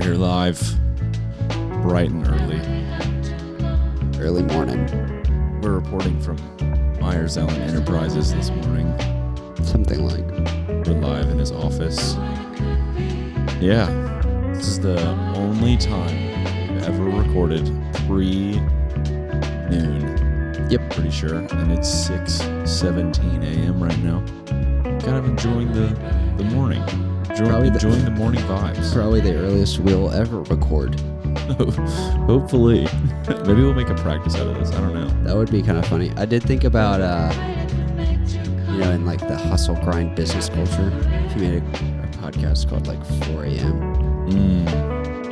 here live, bright and early morning. We're reporting from Myres Enterprises this morning. Something like. We're live in his office. Yeah, this is the only time we've ever recorded pre-noon. Yep. Pretty sure. And it's 6:17 a.m. right now. Kind of enjoying the morning. Enjoying the morning vibes. Probably the earliest we'll ever record. Hopefully. Maybe we'll make a practice out of this. I don't know. That would be kind of funny. I did think about, in like the hustle grind business culture, if you made a podcast called like 4 a.m.,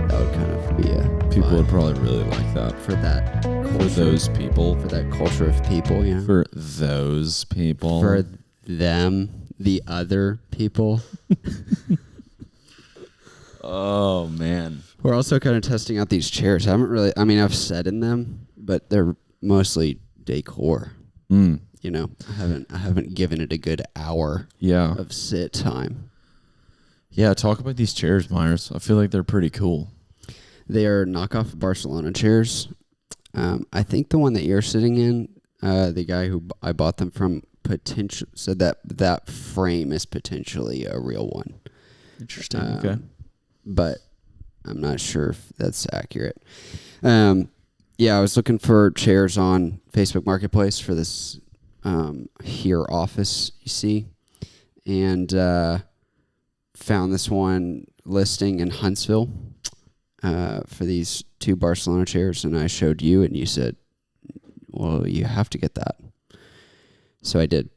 that would kind of be people would probably really like that. For that culture. For those people. For that culture of people, you know? For those people. For them. The other people. Oh, man. We're also kind of testing out these chairs. I've sat in them, but they're mostly decor. You know, I haven't given it a good hour of sit time. Yeah, talk about these chairs, Myres. I feel like they're pretty cool. They are knockoff Barcelona chairs. I think the one that you're sitting in, the guy who I bought them from, said that frame is potentially a real one. Interesting. Okay. But I'm not sure if that's accurate. I was looking for chairs on Facebook Marketplace for this here office you see, and found this one listing in Huntsville for these 2 Barcelona chairs, and I showed you, and you said, well, you have to get that. So I did.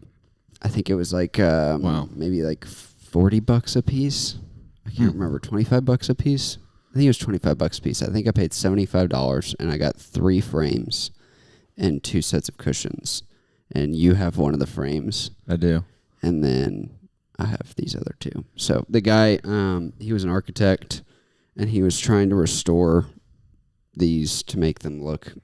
I think it was like maybe like $40 a piece. I can't remember. $25 a piece. I think it was $25 a piece. I think I paid $75 and I got 3 frames and 2 sets of cushions. And you have one of the frames. I do. And then I have these other 2. So the guy, he was an architect, and he was trying to restore these to make them look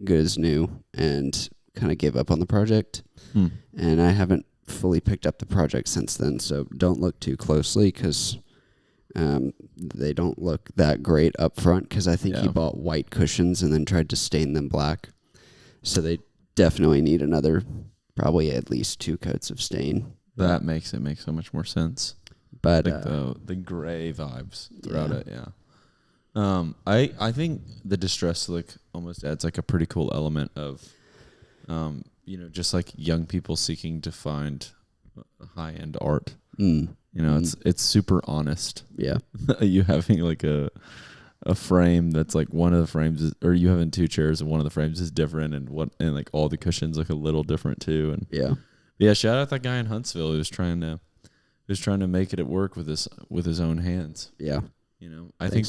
good as new, and kind of gave up on the project. And I haven't fully picked up the project since then, so don't look too closely, because they don't look that great up front, because I think he bought white cushions and then tried to stain them black. So they definitely need probably at least 2 coats of stain. That makes it make so much more sense. But like the gray vibes throughout it, I think the distress look almost adds like a pretty cool element of just like young people seeking to find high-end art. It's super honest. Yeah. You having like a frame that's like one of the frames is, or you having 2 chairs and one of the frames is different, and like all the cushions look a little different too. And shout out that guy in Huntsville who was trying to make it work with his own hands. Yeah. I think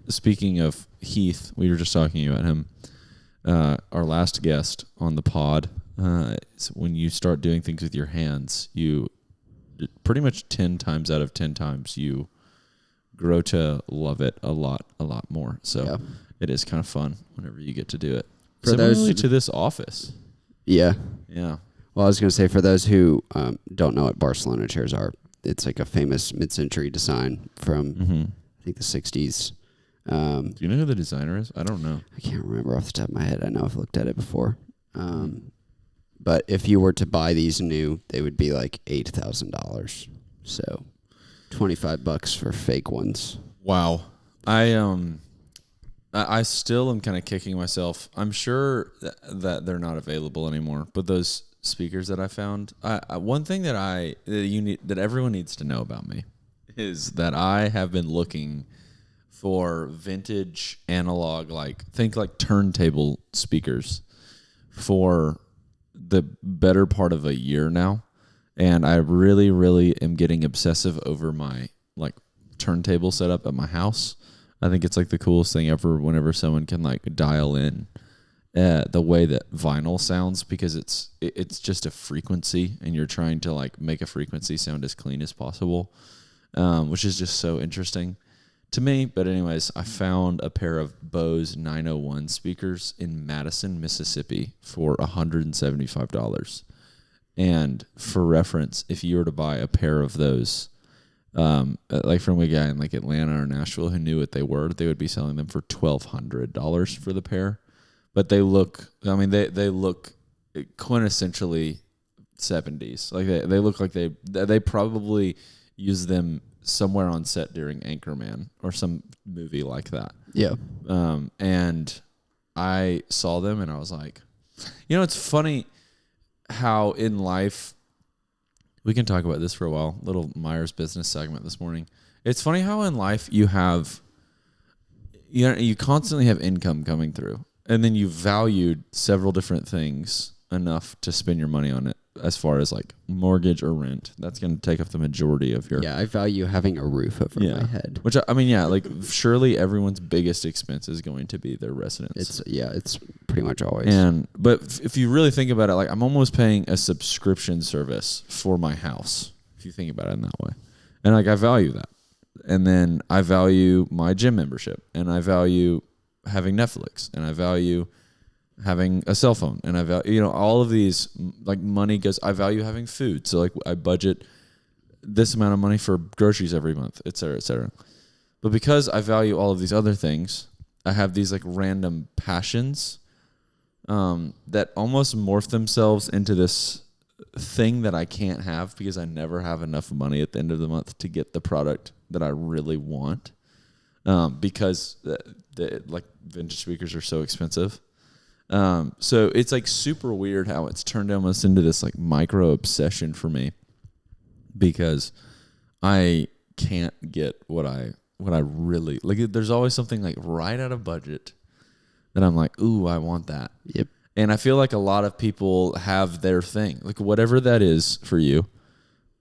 speaking of Heath, we were just talking about him. Our last guest on the pod, when you start doing things with your hands, you pretty much 10 times out of 10 times you grow to love it a lot more. So it is kind of fun whenever you get to do it. Similarly to this office. Yeah. Yeah. Well, I was going to say, for those who don't know what Barcelona chairs are, it's like a famous mid-century design from, I think, the 60s. Do you know who the designer is? I don't know. I can't remember off the top of my head. I know I've looked at it before. But if you were to buy these new, they would be like $8,000. So $25 for fake ones. Wow. I still am kind of kicking myself. I'm sure that they're not available anymore, but those speakers that I found, one thing that everyone needs to know about me is that I have been looking for vintage analog, think turntable speakers, for the better part of a year now. And I really, really am getting obsessive over my turntable setup at my house. I think it's the coolest thing ever whenever someone can dial in the way that vinyl sounds, because it's just a frequency, and you're trying to make a frequency sound as clean as possible, which is just so interesting to me. But anyways, I found a pair of Bose 901 speakers in Madison, Mississippi for $175. And for reference, if you were to buy a pair of those like from a guy in like Atlanta or Nashville who knew what they were, they would be selling them for $1,200 for the pair. But they look, I mean, they look quintessentially 70s. Like they look like they probably use them somewhere on set during Anchorman or some movie like that. Yeah. And I saw them and I was like, you know, it's funny how in life, we can talk about this for a while, little Myres business segment this morning. It's funny how in life you constantly have income coming through, and then you valued several different things enough to spend your money on it, as far as like mortgage or rent. That's going to take up the majority of your... Yeah, I value having a roof over my head. Which, I mean, yeah, like surely everyone's biggest expense is going to be their residence. It's pretty much always. But if you really think about it, like I'm almost paying a subscription service for my house, if you think about it in that way. And like I value that. And then I value my gym membership, and I value having Netflix, and I value having a cell phone, and I value, all of these, like money goes, I value having food. So like I budget this amount of money for groceries every month, et cetera, et cetera. But because I value all of these other things, I have these like random passions that almost morph themselves into this thing that I can't have because I never have enough money at the end of the month to get the product that I really want. Because like vintage speakers are so expensive. So it's like super weird how it's turned almost into this like micro obsession for me, because I can't get what I really like. There's always something like right out of budget that I'm like, ooh, I want that. Yep. And I feel like a lot of people have their thing, like whatever that is for you.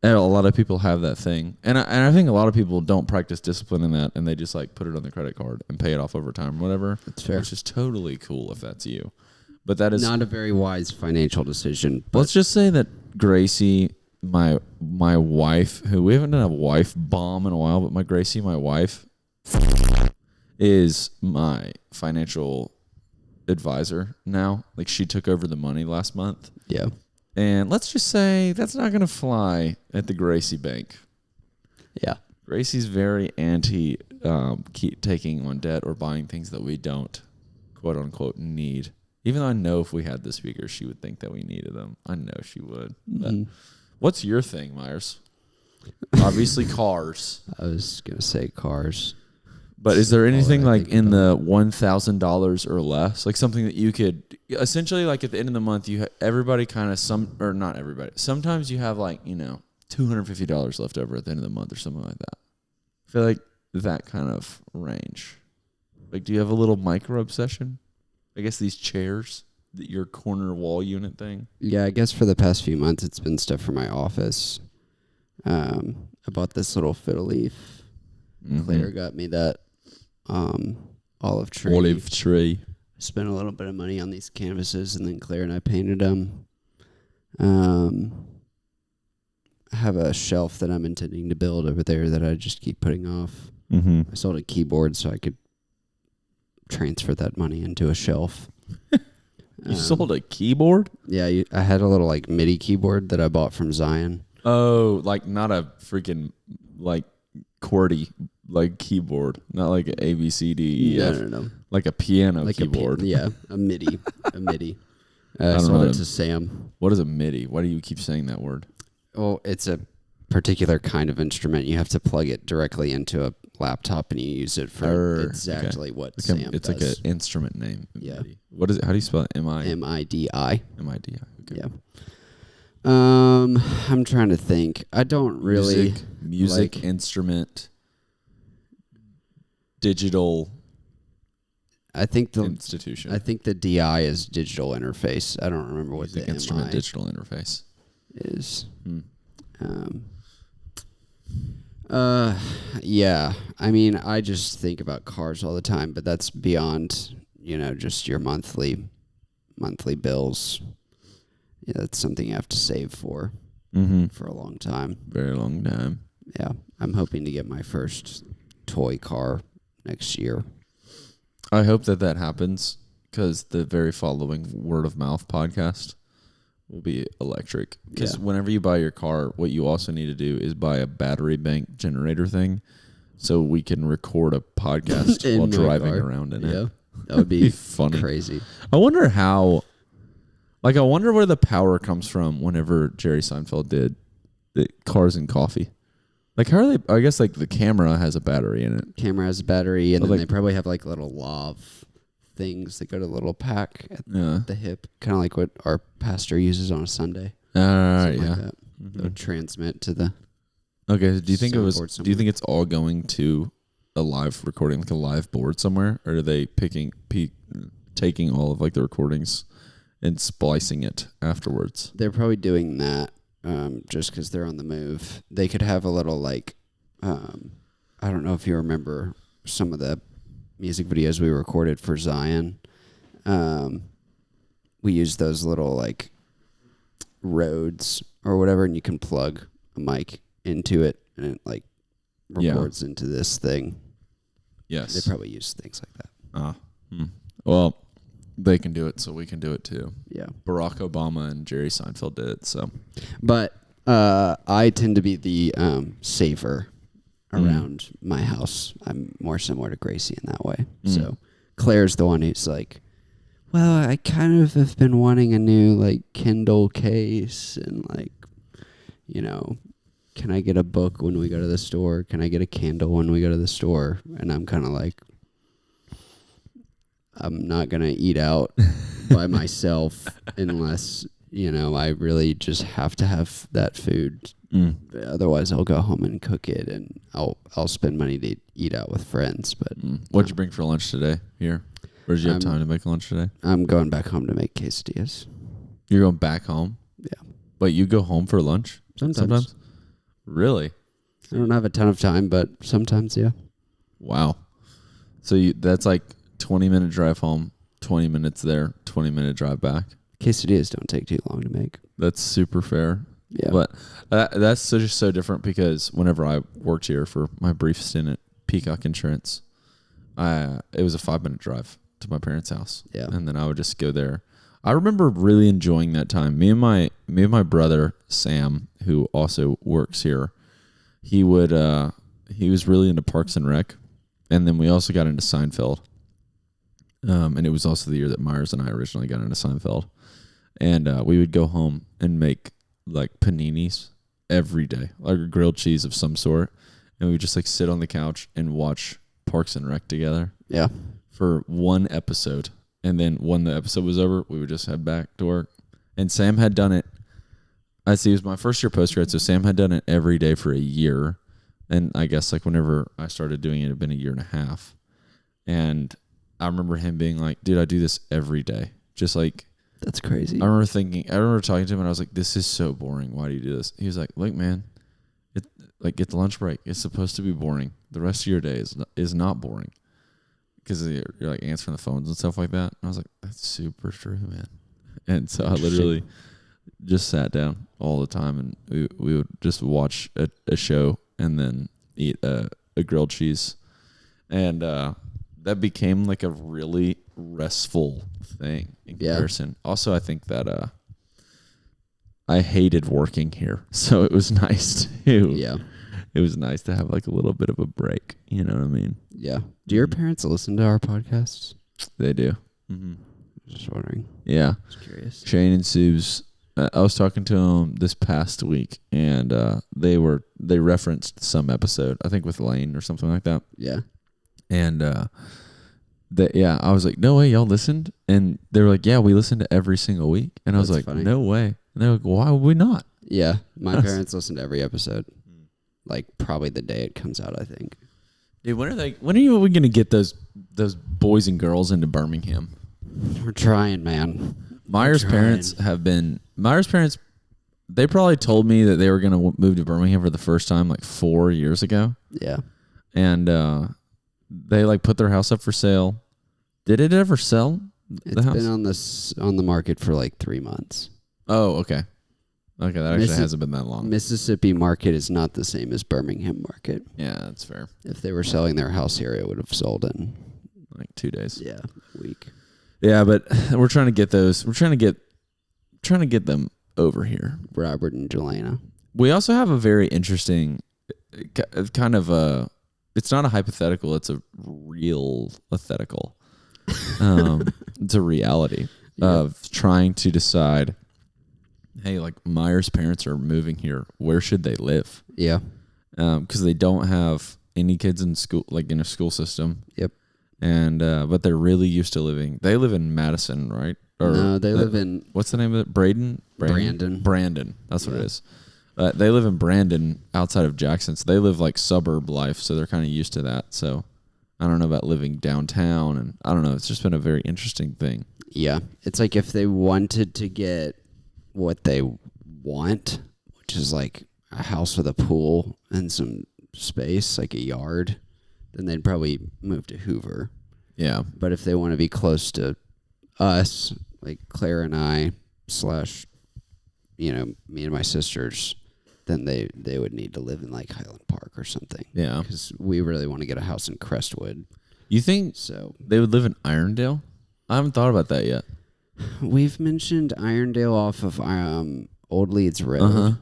And a lot of people have that thing. And I think a lot of people don't practice discipline in that, and they just like put it on the credit card and pay it off over time or whatever. That's fair. Which is totally cool if that's you. But that is not a very wise financial decision. Let's just say that Gracie, my wife, who we haven't done a wife bomb in a while, but my wife, is my financial advisor now. Like she took over the money last month. Yeah. And let's just say that's not going to fly at the Gracie Bank. Yeah. Gracie's very anti keep taking on debt or buying things that we don't, quote unquote, need. Even though I know if we had the speakers, she would think that we needed them. I know she would. Mm-hmm. What's your thing, Myres? Obviously cars. I was going to say cars. But is there anything like in the $1,000 or less, like something that you could essentially, like at the end of the month, everybody kind of not everybody. Sometimes you have like, $250 left over at the end of the month or something like that. I feel like that kind of range. Like, do you have a little micro obsession? I guess these chairs, your corner wall unit thing. Yeah, I guess for the past few months, it's been stuff for my office. I bought this little fiddle leaf. Mm-hmm. Claire got me that. Olive tree. Spent a little bit of money on these canvases, and then Claire and I painted them. I have a shelf that I'm intending to build over there that I just keep putting off. Mm-hmm. I sold a keyboard so I could transfer that money into a shelf. You sold a keyboard? Yeah, I had a little like MIDI keyboard that I bought from Zion. Oh, like not a freaking like QWERTY like keyboard, not like an A B C D E F. No. Like a piano like keyboard. A MIDI. I sold it to Sam. What is a MIDI? Why do you keep saying that word? Well, it's a particular kind of instrument. You have to plug it directly into a laptop, and you use it for exactly what Sam does. It's like an instrument name. Yeah. MIDI. What is it? How do you spell it? M-I-D-I. M-I-D-I. Okay. Yeah. I'm trying to think. I don't really music like, instrument, digital. I think the institution. I think the DI is digital interface. I don't remember what the instrument MI digital interface is. Yeah. I mean, I just think about cars all the time, but that's beyond, just your monthly bills. Yeah, that's something you have to save for a long time. Very long time. Yeah. I'm hoping to get my first toy car next year. I hope that happens, because the very following Word of Mouth podcast, will be electric. Because Yeah. whenever you buy your car, what you also need to do is buy a battery bank generator thing, so we can record a podcast In while my driving car. around in Yeah. it. That would be funny. crazy. I wonder how. Like, I wonder where the power comes from whenever Jerry Seinfeld did the Cars and Coffee. Like, how are they? I guess, like, the camera has a battery in it. Camera has a battery, and But then like- they probably have like little lav things that go to the little pack at Yeah. the hip, kind of like what our pastor uses on a Sunday. Yeah. Like that. That would transmit to the. Okay. Do you think soundboard Do you somewhere. think it's all going to a live recording, like a live board somewhere, or are they taking all of like the recordings and splicing it afterwards? They're probably doing that just because they're on the move. They could have a little like, I don't know if you remember some of the music videos we recorded for Zion. We used those little like Rhodes or whatever, and you can plug a mic into it, and it like records into this thing. Yes. They probably use things like that. Well, they can do it, so we can do it too. Yeah. Barack Obama and Jerry Seinfeld did it, so. But I tend to be the saver around my house. I'm more similar to Gracie in that way. So Claire's the one who's like, well, I kind of have been wanting a new like Kindle case, and like, you know, can I get a book when we go to the store? Can I get a candle when we go to the store? And I'm kind of like, I'm not going to eat out by myself unless, you know, I really just have to have that food. Otherwise, I'll go home and cook it, and I'll spend money to eat out with friends. But What'd you bring for lunch today here? Or did you have time to make lunch today? I'm going back home to make quesadillas. You're going back home? Yeah. Wait, you go home for lunch? Sometimes. Really? I don't have a ton of time, but sometimes, yeah. Wow. So that's like 20-minute drive home, 20 minutes there, 20-minute drive back. Quesadillas don't take too long to make. That's super fair. Yeah. But that's just so different because whenever I worked here for my brief stint at Peacock Insurance, it was a 5-minute drive to my parents' house. Yeah. And then I would just go there. I remember really enjoying that time. Me and my brother Sam, who also works here, he was really into Parks and Rec, and then we also got into Seinfeld. And it was also the year that Myres and I originally got into Seinfeld, and we would go home and make like paninis every day, like grilled cheese of some sort, and we would just like sit on the couch and watch Parks and Rec together. Yeah. For one episode. And then when the episode was over, we would just head back to work. And Sam had done it. I see, it was my first year postgrad, so Sam had done it every day for a year. And I guess like whenever I started doing it, it had been a year and a half. And I remember him being like, dude, I do this every day. Just like, That's crazy. I remember talking to him and I was like, this is so boring. Why do you do this? He was like, look, man, get the lunch break. It's supposed to be boring. The rest of your day is not boring. Because you're like answering the phones and stuff like that. And I was like, that's super true, man. And so I literally just sat down all the time and we would just watch a show and then eat a grilled cheese. And that became like a really restful thing in comparison. Also, I think that I hated working here. So it was nice to... Yeah. It was nice to have like a little bit of a break. You know what I mean? Yeah. Do your parents listen to our podcasts? They do. Mm-hmm. Just wondering. Yeah. Just curious. Shane and Sue's. I was talking to them this past week, and they referenced some episode, I think with Lane or something like that. Yeah. And I was like, no way, y'all listened? And they were like, yeah, we listen to every single week. And I was like, funny. no way. And they're like, why would we not? Yeah. My parents listen to every episode. Like probably the day it comes out, I think. Dude, when are we gonna get those boys and girls into Birmingham? We're trying, man. Myres' parents, they probably told me that they were going to move to Birmingham for the first time like 4 years ago. Yeah. And they like put their house up for sale. Did it ever sell? It's been on the market for like 3 months. Oh, okay. Okay, that actually hasn't been that long. Mississippi market is not the same as Birmingham market. Yeah, that's fair. If they were selling their house here, it would have sold in like 2 days. a week. Yeah, but we're trying to get those. We're trying to get trying to get them over here. Robert and Jelena. We also have a very interesting kind of a. It's not a hypothetical. It's a real hypothetical. It's a reality of trying to decide. Hey, like Myres' parents are moving here. Where should they live? Yeah. Because they don't have any kids in school, like in a school system. Yep. And but they're really used to living. They live in Madison, right? Or no, they live in. What's the name of it? Brandon. That's what it is. They live in Brandon, outside of Jackson. So they live like suburb life. So they're kind of used to that. So I don't know about living downtown, and I don't know. It's just been a very interesting thing. Yeah, it's like if they wanted to get what they want, which is like a house with a pool and some space, like a yard, then they'd probably move to Hoover. Yeah. But if they want to be close to us, like Claire and I / me and my sisters, then they would need to live in like Highland Park or something. Yeah. Because we really want to get a house in Crestwood. You think so? They would live in Irondale? I haven't thought about that yet. We've mentioned Irondale off of Old Leeds Road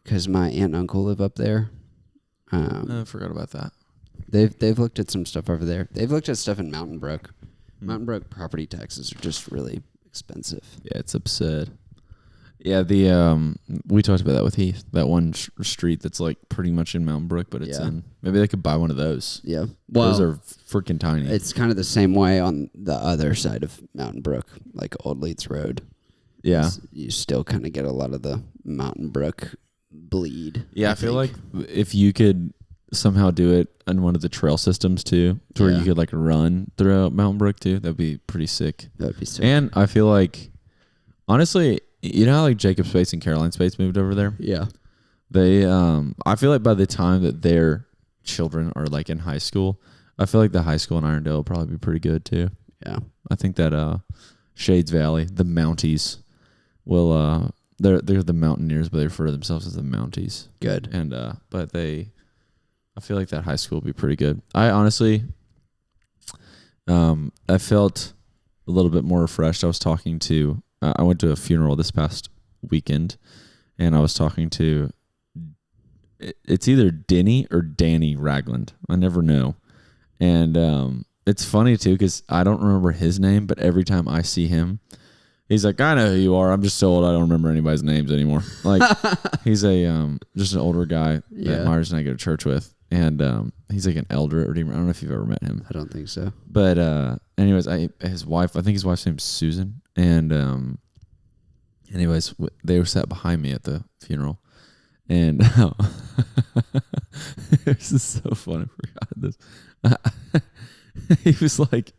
because my aunt and uncle live up there. I forgot about that. They've looked at some stuff over there. They've looked at stuff in Mountain Brook. Mountain Brook property taxes are just really expensive. Yeah, it's absurd. Yeah, we talked about that with Heath. That one street that's like pretty much in Mountain Brook, but it's in. Maybe they could buy one of those. Yeah, well, those are freaking tiny. It's kind of the same way on the other side of Mountain Brook, like Old Leeds Road. Yeah, you still kind of get a lot of the Mountain Brook bleed. Yeah, I feel like if you could somehow do it on one of the trail systems too, to where you could like run throughout Mountain Brook too, that'd be pretty sick. That'd be sick. And I feel like, honestly, you know how like Jacob Spates and Caroline Spates moved over there? Yeah. They, I feel like by the time that their children are like in high school, I feel like the high school in Irondale will probably be pretty good too. Yeah. I think that Shades Valley, the Mounties, will they're the Mountaineers, but they refer to themselves as the Mounties. Good. And but I feel like that high school will be pretty good. I honestly, I felt a little bit more refreshed. I was talking to, I went to a funeral this past weekend, and I was talking to, it's either Denny or Danny Ragland. I never know. And it's funny too, because I don't remember his name, but every time I see him, he's like, I know who you are. I'm just so old I don't remember anybody's names anymore. Like, he's just an older guy that Myres and I go to church with. And he's like an elder or redeemer. I don't know if you've ever met him. I don't think so. But anyways, his wife, I think his wife's name's Susan. And anyways, they were sat behind me at the funeral. And this is so funny. I forgot this. He was like,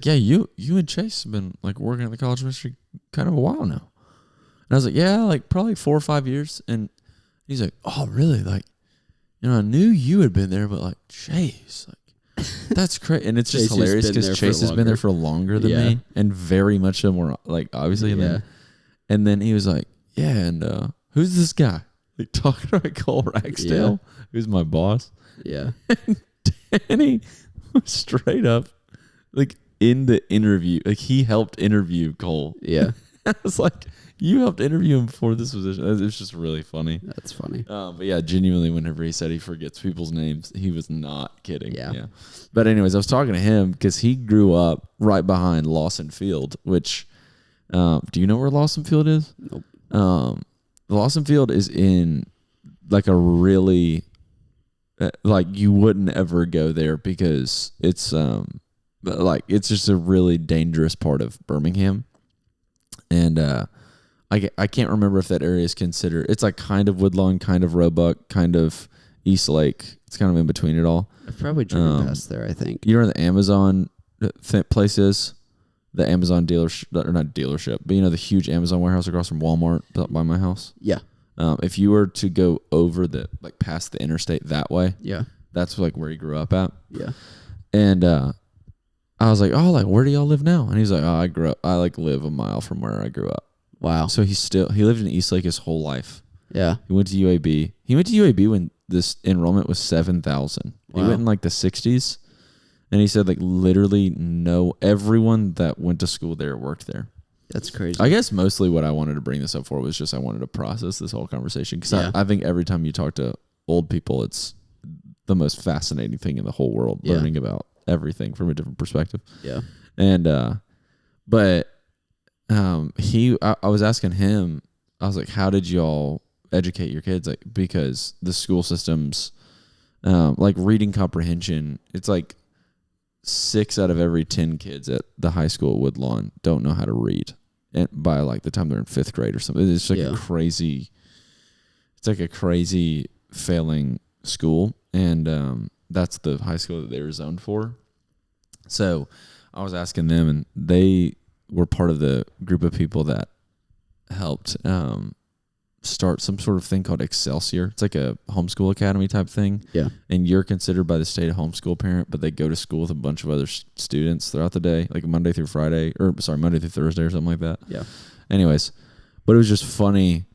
yeah, you and Chase have been like working at the college ministry kind of a while now. And I was like, yeah, like probably 4 or 5 years. And he's like, oh, really? Like, I knew you had been there, but like Chase, like that's crazy. And it's just hilarious because Chase has been there for longer than me, and very much more like obviously. And then he was like, yeah, and who's this guy? Like talking about Cole Ragsdale, who's my boss. Yeah. And Danny was straight up like in the interview, like he helped interview Cole. Yeah. I was like, you helped interview him before this position. It was just really funny. That's funny. But yeah, genuinely, whenever he said he forgets people's names, he was not kidding. Yeah. But anyways, I was talking to him because he grew up right behind Lawson Field, which, do you know where Lawson Field is? Nope. The Lawson Field is in like a really, like you wouldn't ever go there because it's like it's just a really dangerous part of Birmingham. And I can't remember if that area is considered. It's like kind of Woodlawn, kind of Roebuck, kind of East Lake. It's kind of in between it all. I've probably driven past there, I think. You know where the Amazon place is? The Amazon dealership, or not dealership, but the huge Amazon warehouse across from Walmart by my house? Yeah. If you were to go over past the interstate that way, that's like where he grew up at. Yeah. And I was like, oh, like where do y'all live now? And he's like, oh, I live a mile from where I grew up. Wow. So he lived in Eastlake his whole life. Yeah. He went to UAB. He went to UAB when this enrollment was 7,000. Wow. He went in like the 60s. And he said like literally everyone that went to school there worked there. That's crazy. I guess mostly what I wanted to bring this up for was just I wanted to process this whole conversation because I think every time you talk to old people, it's the most fascinating thing in the whole world, learning about everything from a different perspective. Yeah. And, I was asking him, I was like, how did y'all educate your kids? Like, because the school systems, like reading comprehension, it's like 6 out of every 10 kids at the high school at Woodlawn don't know how to read. And by like the time they're in 5th grade or something, it's like a crazy failing school. And, that's the high school that they were zoned for. So I was asking them, and they were part of the group of people that helped, start some sort of thing called Excelsior. It's like a homeschool academy type thing. Yeah. And you're considered by the state a homeschool parent, but they go to school with a bunch of other students throughout the day, like Monday through Thursday or something like that. Yeah. Anyways, but it was just funny.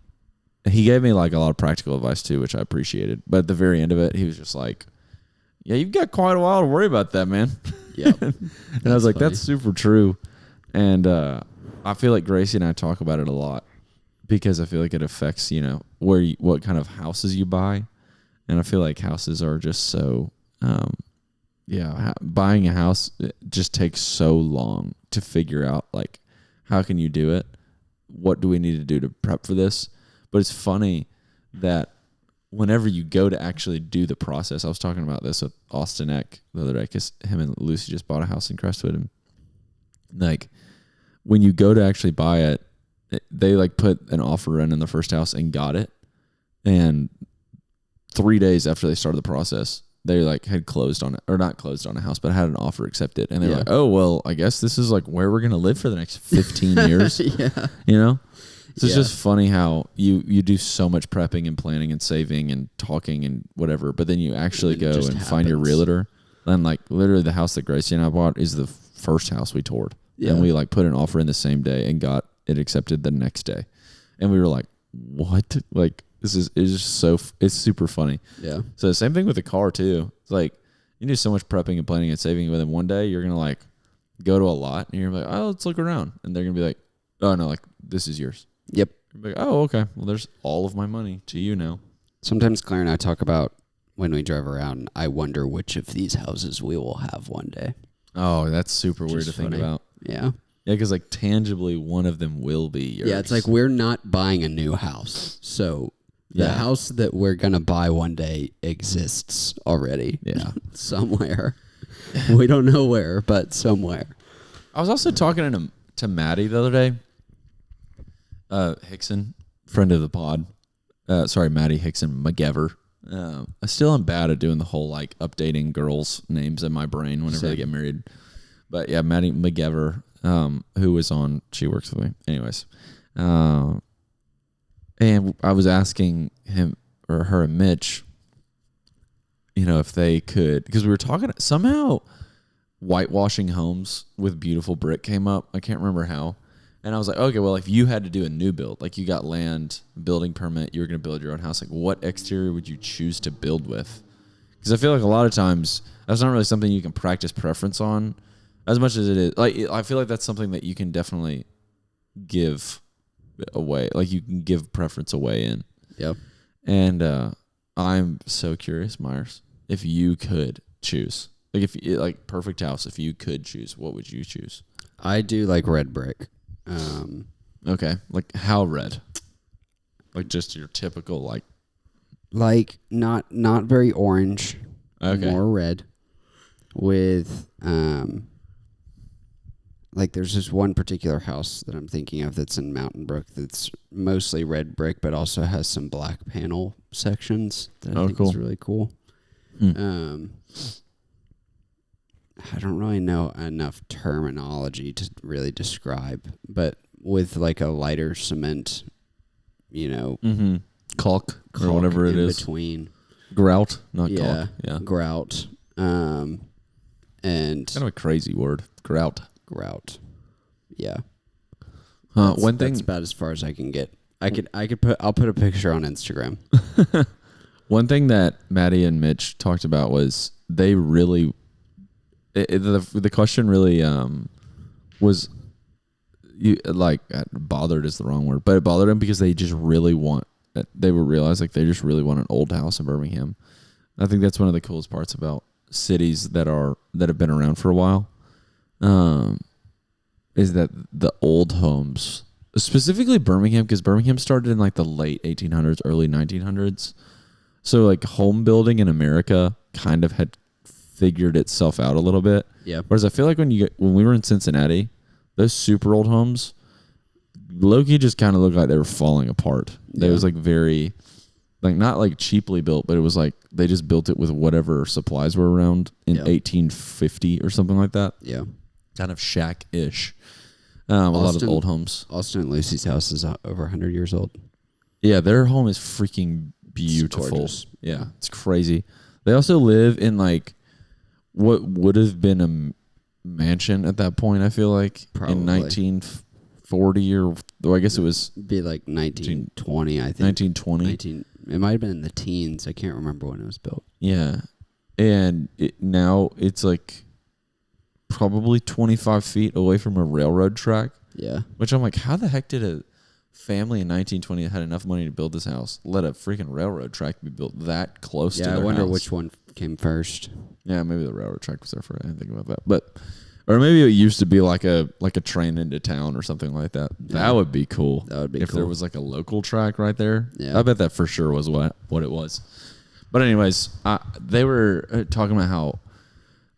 He gave me like a lot of practical advice too, which I appreciated. But at the very end of it, he was just like, yeah, you've got quite a while to worry about that, man. Yeah. And I was like, funny. That's super true. And I feel like Gracie and I talk about it a lot, because I feel like it affects, what kind of houses you buy. And I feel like houses are just so, buying a house just takes so long to figure out, like, how can you do it? What do we need to do to prep for this? But it's funny that whenever you go to actually do the process, I was talking about this with Austin Eck the other day, because him and Lucy just bought a house in Crestwood. And like, when you go to actually buy it, they like put an offer in the first house and got it. And 3 days after they started the process, they like had closed on it, or not closed on a house, but had an offer accepted. And they were like, oh, well, I guess this is like where we're going to live for the next 15 years. So it's just funny how you do so much prepping and planning and saving and talking and whatever, but then you actually go and find your realtor. And like literally the house that Gracie and I bought is the first house we toured. Yeah. And we like put an offer in the same day and got it accepted the next day. And we were like, what? Like, it's super funny. Yeah. So the same thing with the car too. It's like, you do so much prepping and planning and saving, within one day you're going to like go to a lot and you're like, oh, let's look around. And they're going to be like, oh no, like this is yours. Yep. Like, oh, okay. Well, there's all of my money to you now. Sometimes Claire and I talk about when we drive around, I wonder which of these houses we will have one day. Oh, that's super weird to think about. Yeah. Yeah, because like tangibly one of them will be yours. Yeah, it's like we're not buying a new house. So the house that we're going to buy one day exists already. Yeah. Somewhere. We don't know where, but somewhere. I was also talking to Maddie the other day. Hickson, friend of the pod. Maddie Hickson McGever. I still am bad at doing the whole like updating girls' names in my brain whenever they get married. But yeah, Maddie McGever, who was on, she works with me. Anyways. And I was asking him or her and Mitch, if they could, because we were talking, somehow whitewashing homes with beautiful brick came up. I can't remember how. And I was like, okay, well, if you had to do a new build, like you got land, building permit, you were going to build your own house, like what exterior would you choose to build with? Because I feel like a lot of times that's not really something you can practice preference on as much as it is. Like, I feel like that's something that you can definitely give away. Like you can give preference away in. Yep. And I'm so curious, Myres, if you could choose, like if you, like perfect house, if you could choose, what would you choose? I do like red brick. Okay, like how red? Like just your typical like not very orange. Okay, more red. With like there's this one particular house that I'm thinking of that's in Mountain Brook that's mostly red brick, but also has some black panel sections that I think is really cool. I don't really know enough terminology to really describe, but with like a lighter cement, caulk or whatever it is. Between. Grout, not caulk. Yeah. Grout. And kind of a crazy word. Grout. Yeah. One thing. That's about as far as I can get. I'll put a picture on Instagram. One thing that Maddie and Mitch talked about was they really, the question really was, bothered is the wrong word, but it bothered them because they just really want. They would realize like they just really want an old house in Birmingham. I think that's one of the coolest parts about cities that have been around for a while. Is that the old homes, specifically Birmingham, because Birmingham started in like the late 1800s, early 1900s. So like home building in America kind of had figured itself out a little bit. Yeah. Whereas I feel like when we were in Cincinnati, those super old homes, low-key just kind of looked like they were falling apart. They was like very, like not like cheaply built, but it was like they just built it with whatever supplies were around in 1850 or something like that. Yeah. Kind of shack-ish. A lot of old homes. Austin and Lucy's house is over 100 years old. Yeah, their home is freaking beautiful. It's yeah, it's crazy. They also live in like what would have been a mansion at that point, I feel like. Probably. In 1940 or I guess it was... Be like 1920, I think. 1920. It might have been in the teens. I can't remember when it was built. Yeah. And now it's like probably 25 feet away from a railroad track. Yeah. Which I'm like, how the heck did a family in 1920 that had enough money to build this house let a freaking railroad track be built that close to their house? Yeah, I wonder which one came first. Yeah, maybe the railroad track was there first. I didn't think about that. But or maybe it used to be like a train into town or something like that. Yeah. That would be cool. That would be if cool. there was like a local track right there. Yeah. I bet that for sure was what it was. But anyways, they were talking about how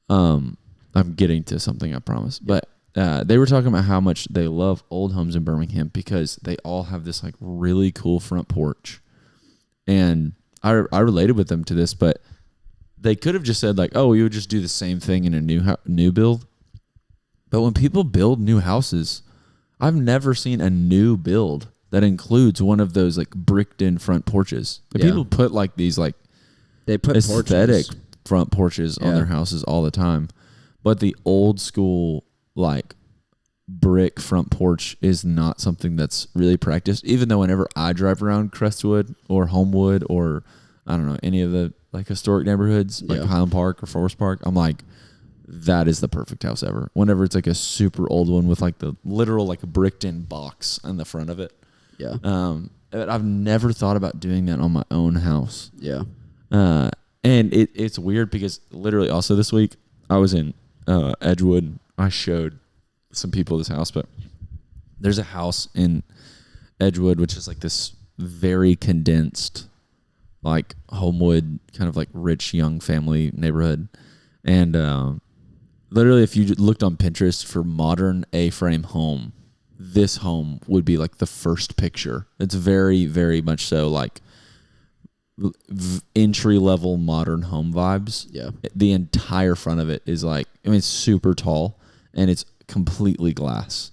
I'm getting to something, I promise. Yeah. But they were talking about how much they love old homes in Birmingham because they all have this like really cool front porch. And I related with them to this, but they could have just said like, oh, you would just do the same thing in a new build. But when people build new houses, I've never seen a new build that includes one of those like bricked in front porches. Like people put like these like they put aesthetic front porches on their houses all the time. But the old school like brick front porch is not something that's really practiced. Even though whenever I drive around Crestwood or Homewood or I don't know, any of the like historic neighborhoods like Highland Park or Forest Park, I'm like, that is the perfect house ever. Whenever it's like a super old one with like the literal like bricked in box on the front of it. Yeah. But I've never thought about doing that on my own house. Yeah. And it's weird because literally also this week I was in Edgewood. I showed some people this house, but there's a house in Edgewood which is like this very condensed like Homewood kind of like rich young family neighborhood. And literally if you looked on Pinterest for modern A-frame home, this home would be like the first picture. It's very, very much so like entry-level modern home vibes. Yeah. The entire front of it is like, I mean, it's super tall and it's completely glass,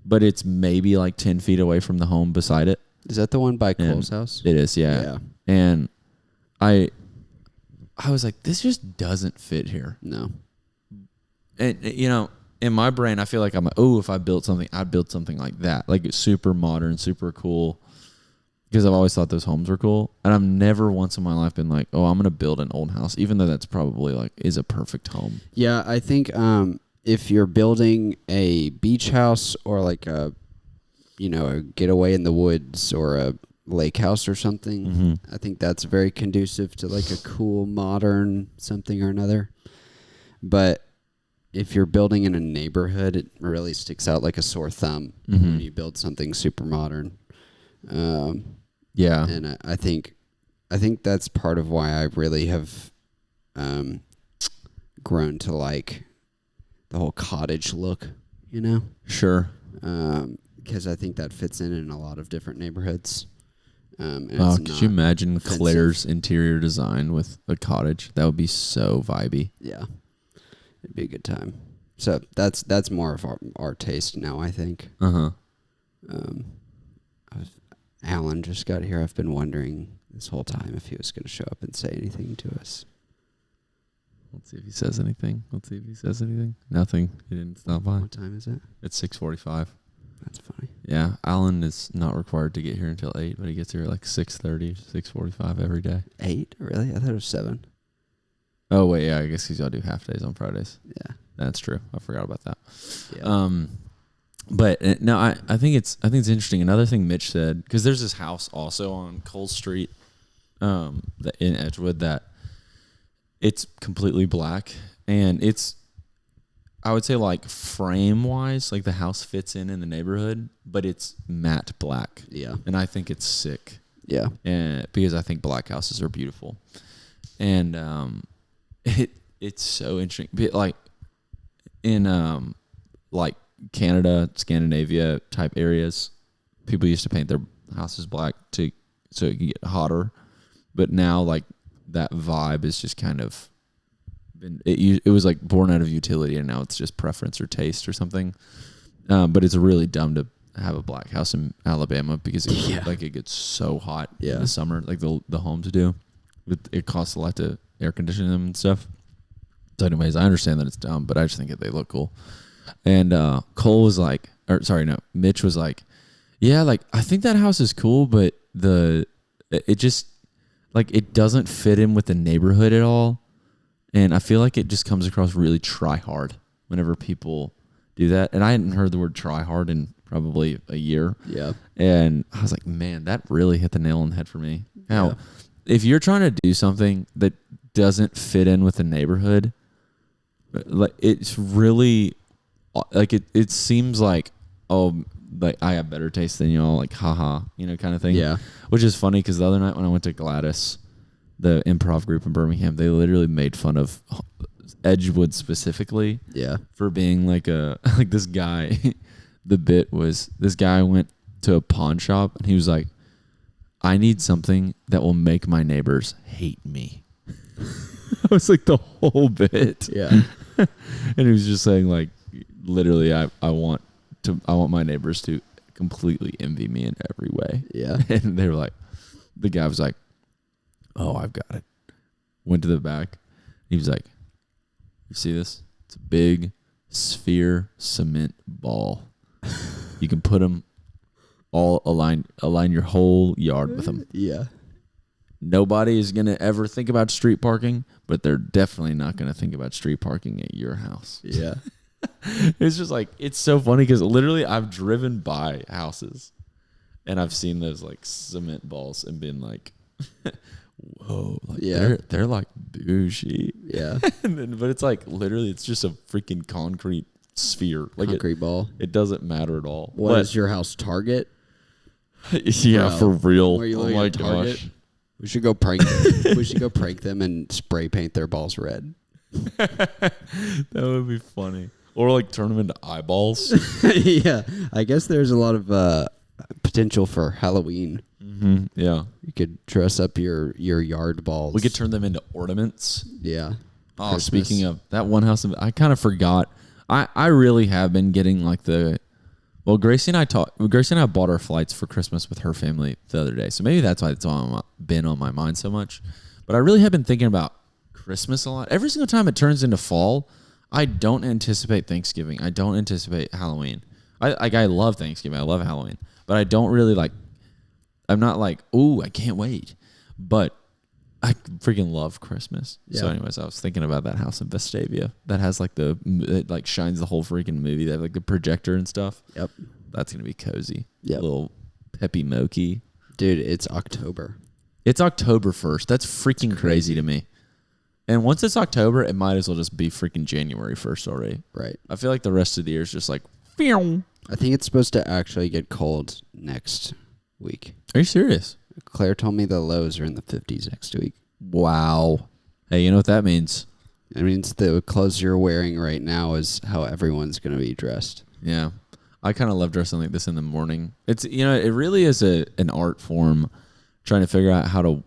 but it's maybe like 10 feet away from the home beside it. Is that the one by Cole's house? It is, yeah. And I was like, this just doesn't fit here. No. And, you know, in my brain, I feel like I'm like, oh, if I built something, I'd build something like that. Like it's super modern, super cool. Because I've always thought those homes were cool. And I've never once in my life been like, oh, I'm going to build an old house, even though that's probably like is a perfect home. Yeah, I think if you're building a beach house or like a getaway in the woods or a lake house or something, I think that's very conducive to like a cool, modern something or another. But if you're building in a neighborhood, it really sticks out like a sore thumb when you build something super modern. Yeah. And I think that's part of why I really have grown to like the whole cottage look, you know? Sure. Because I think that fits in a lot of different neighborhoods. Could you imagine offensive. Claire's interior design with a cottage? That would be so vibey. Yeah. It'd be a good time. So that's more of our taste now, I think. Alan just got here. I've been wondering this whole time if he was going to show up and say anything to us. Let's see if he says anything. Nothing. He didn't stop by. What time is it? It's 6:45. That's funny. Yeah, Alan is not required to get here until 8, but he gets here at like 6:30, 6:45 every day. 8? Really? I thought it was 7. Oh, wait, yeah, I guess he's got to do half days on Fridays. Yeah. That's true. I forgot about that. Yeah. But no, I think it's interesting. Another thing Mitch said, because there's this house also on Cole Street, in Edgewood, that it's completely black, and it's, I would say, like, frame wise, like the house fits in the neighborhood, but it's matte black. Yeah. And I think it's sick. Yeah. And because I think black houses are beautiful. And it's so interesting. Like in like Canada, Scandinavia type areas, people used to paint their houses black so it can get hotter. But now, like, that vibe is just kind of it was like born out of utility, and now it's just preference or taste or something. But it's really dumb to have a black house in Alabama because it gets so hot in the summer, like the homes do. It costs a lot to air condition them and stuff. So anyways, I understand that it's dumb, but I just think that they look cool. And Cole was like, Mitch was like, yeah, like, I think that house is cool, but it just, like, it doesn't fit in with the neighborhood at all. And I feel like it just comes across really try hard whenever people do that. And I hadn't heard the word try hard in probably a year. Yeah. And I was like, man, that really hit the nail on the head for me. Now, if you're trying to do something that doesn't fit in with the neighborhood, like, it's really, like, it seems like, oh, like, I have better taste than y'all, like, haha, kind of thing. Yeah. Which is funny because the other night when I went to Gladys, the improv group in Birmingham, they literally made fun of Edgewood specifically. Yeah. For being like like this guy. The bit was, this guy went to a pawn shop and he was like, I need something that will make my neighbors hate me. That was like the whole bit. Yeah. And he was just saying, like, literally, I want my neighbors to completely envy me in every way. Yeah. And they were like, the guy was like, oh, I've got it. Went to the back. He was like, you see this? It's a big sphere cement ball. You can put them all align your whole yard with them. Yeah. Nobody is going to ever think about street parking, but they're definitely not going to think about street parking at your house. Yeah. It's just like, it's so funny because literally I've driven by houses and I've seen those, like, cement balls and been like, whoa, like, they're like bougie. Yeah. But it's like, literally, it's just a freaking concrete sphere. Like, concrete ball. It doesn't matter at all. What is your house, Target? Yeah, Bro, for real. were you Oh looking my at Target? gosh. We should go prank them. We should go prank them and spray paint their balls red. That would be funny. Or, like, turn them into eyeballs. Yeah. I guess there's a lot of potential for Halloween. Mm-hmm. Yeah. You could dress up your yard balls. We could turn them into ornaments. Yeah. Oh, Christmas. Speaking of that one house, I kind of forgot. I really have been getting, like, Gracie and I bought our flights for Christmas with her family the other day. So maybe that's why it's been on my mind so much. But I really have been thinking about Christmas a lot. Every single time it turns into fall, I don't anticipate Thanksgiving. I don't anticipate Halloween. I love Thanksgiving. I love Halloween. But I don't really, like, I'm not like, ooh, I can't wait. But I freaking love Christmas. Yeah. So anyways, I was thinking about that house in Vestavia that has, like, it, like, shines the whole freaking movie. They have, like, the projector and stuff. Yep. That's going to be cozy. Yep. A little peppy mokey. Dude, it's October. It's October 1st. That's freaking crazy to me. And once it's October, it might as well just be freaking January 1st already. Right. I feel like the rest of the year is just like, phew. I think it's supposed to actually get cold next week. Are you serious? Claire told me the lows are in the 50s next week. Wow. Hey, you know what that means? It means the clothes you're wearing right now is how everyone's going to be dressed. Yeah. I kind of love dressing like this in the morning. It's, it really is an art form trying to figure out how to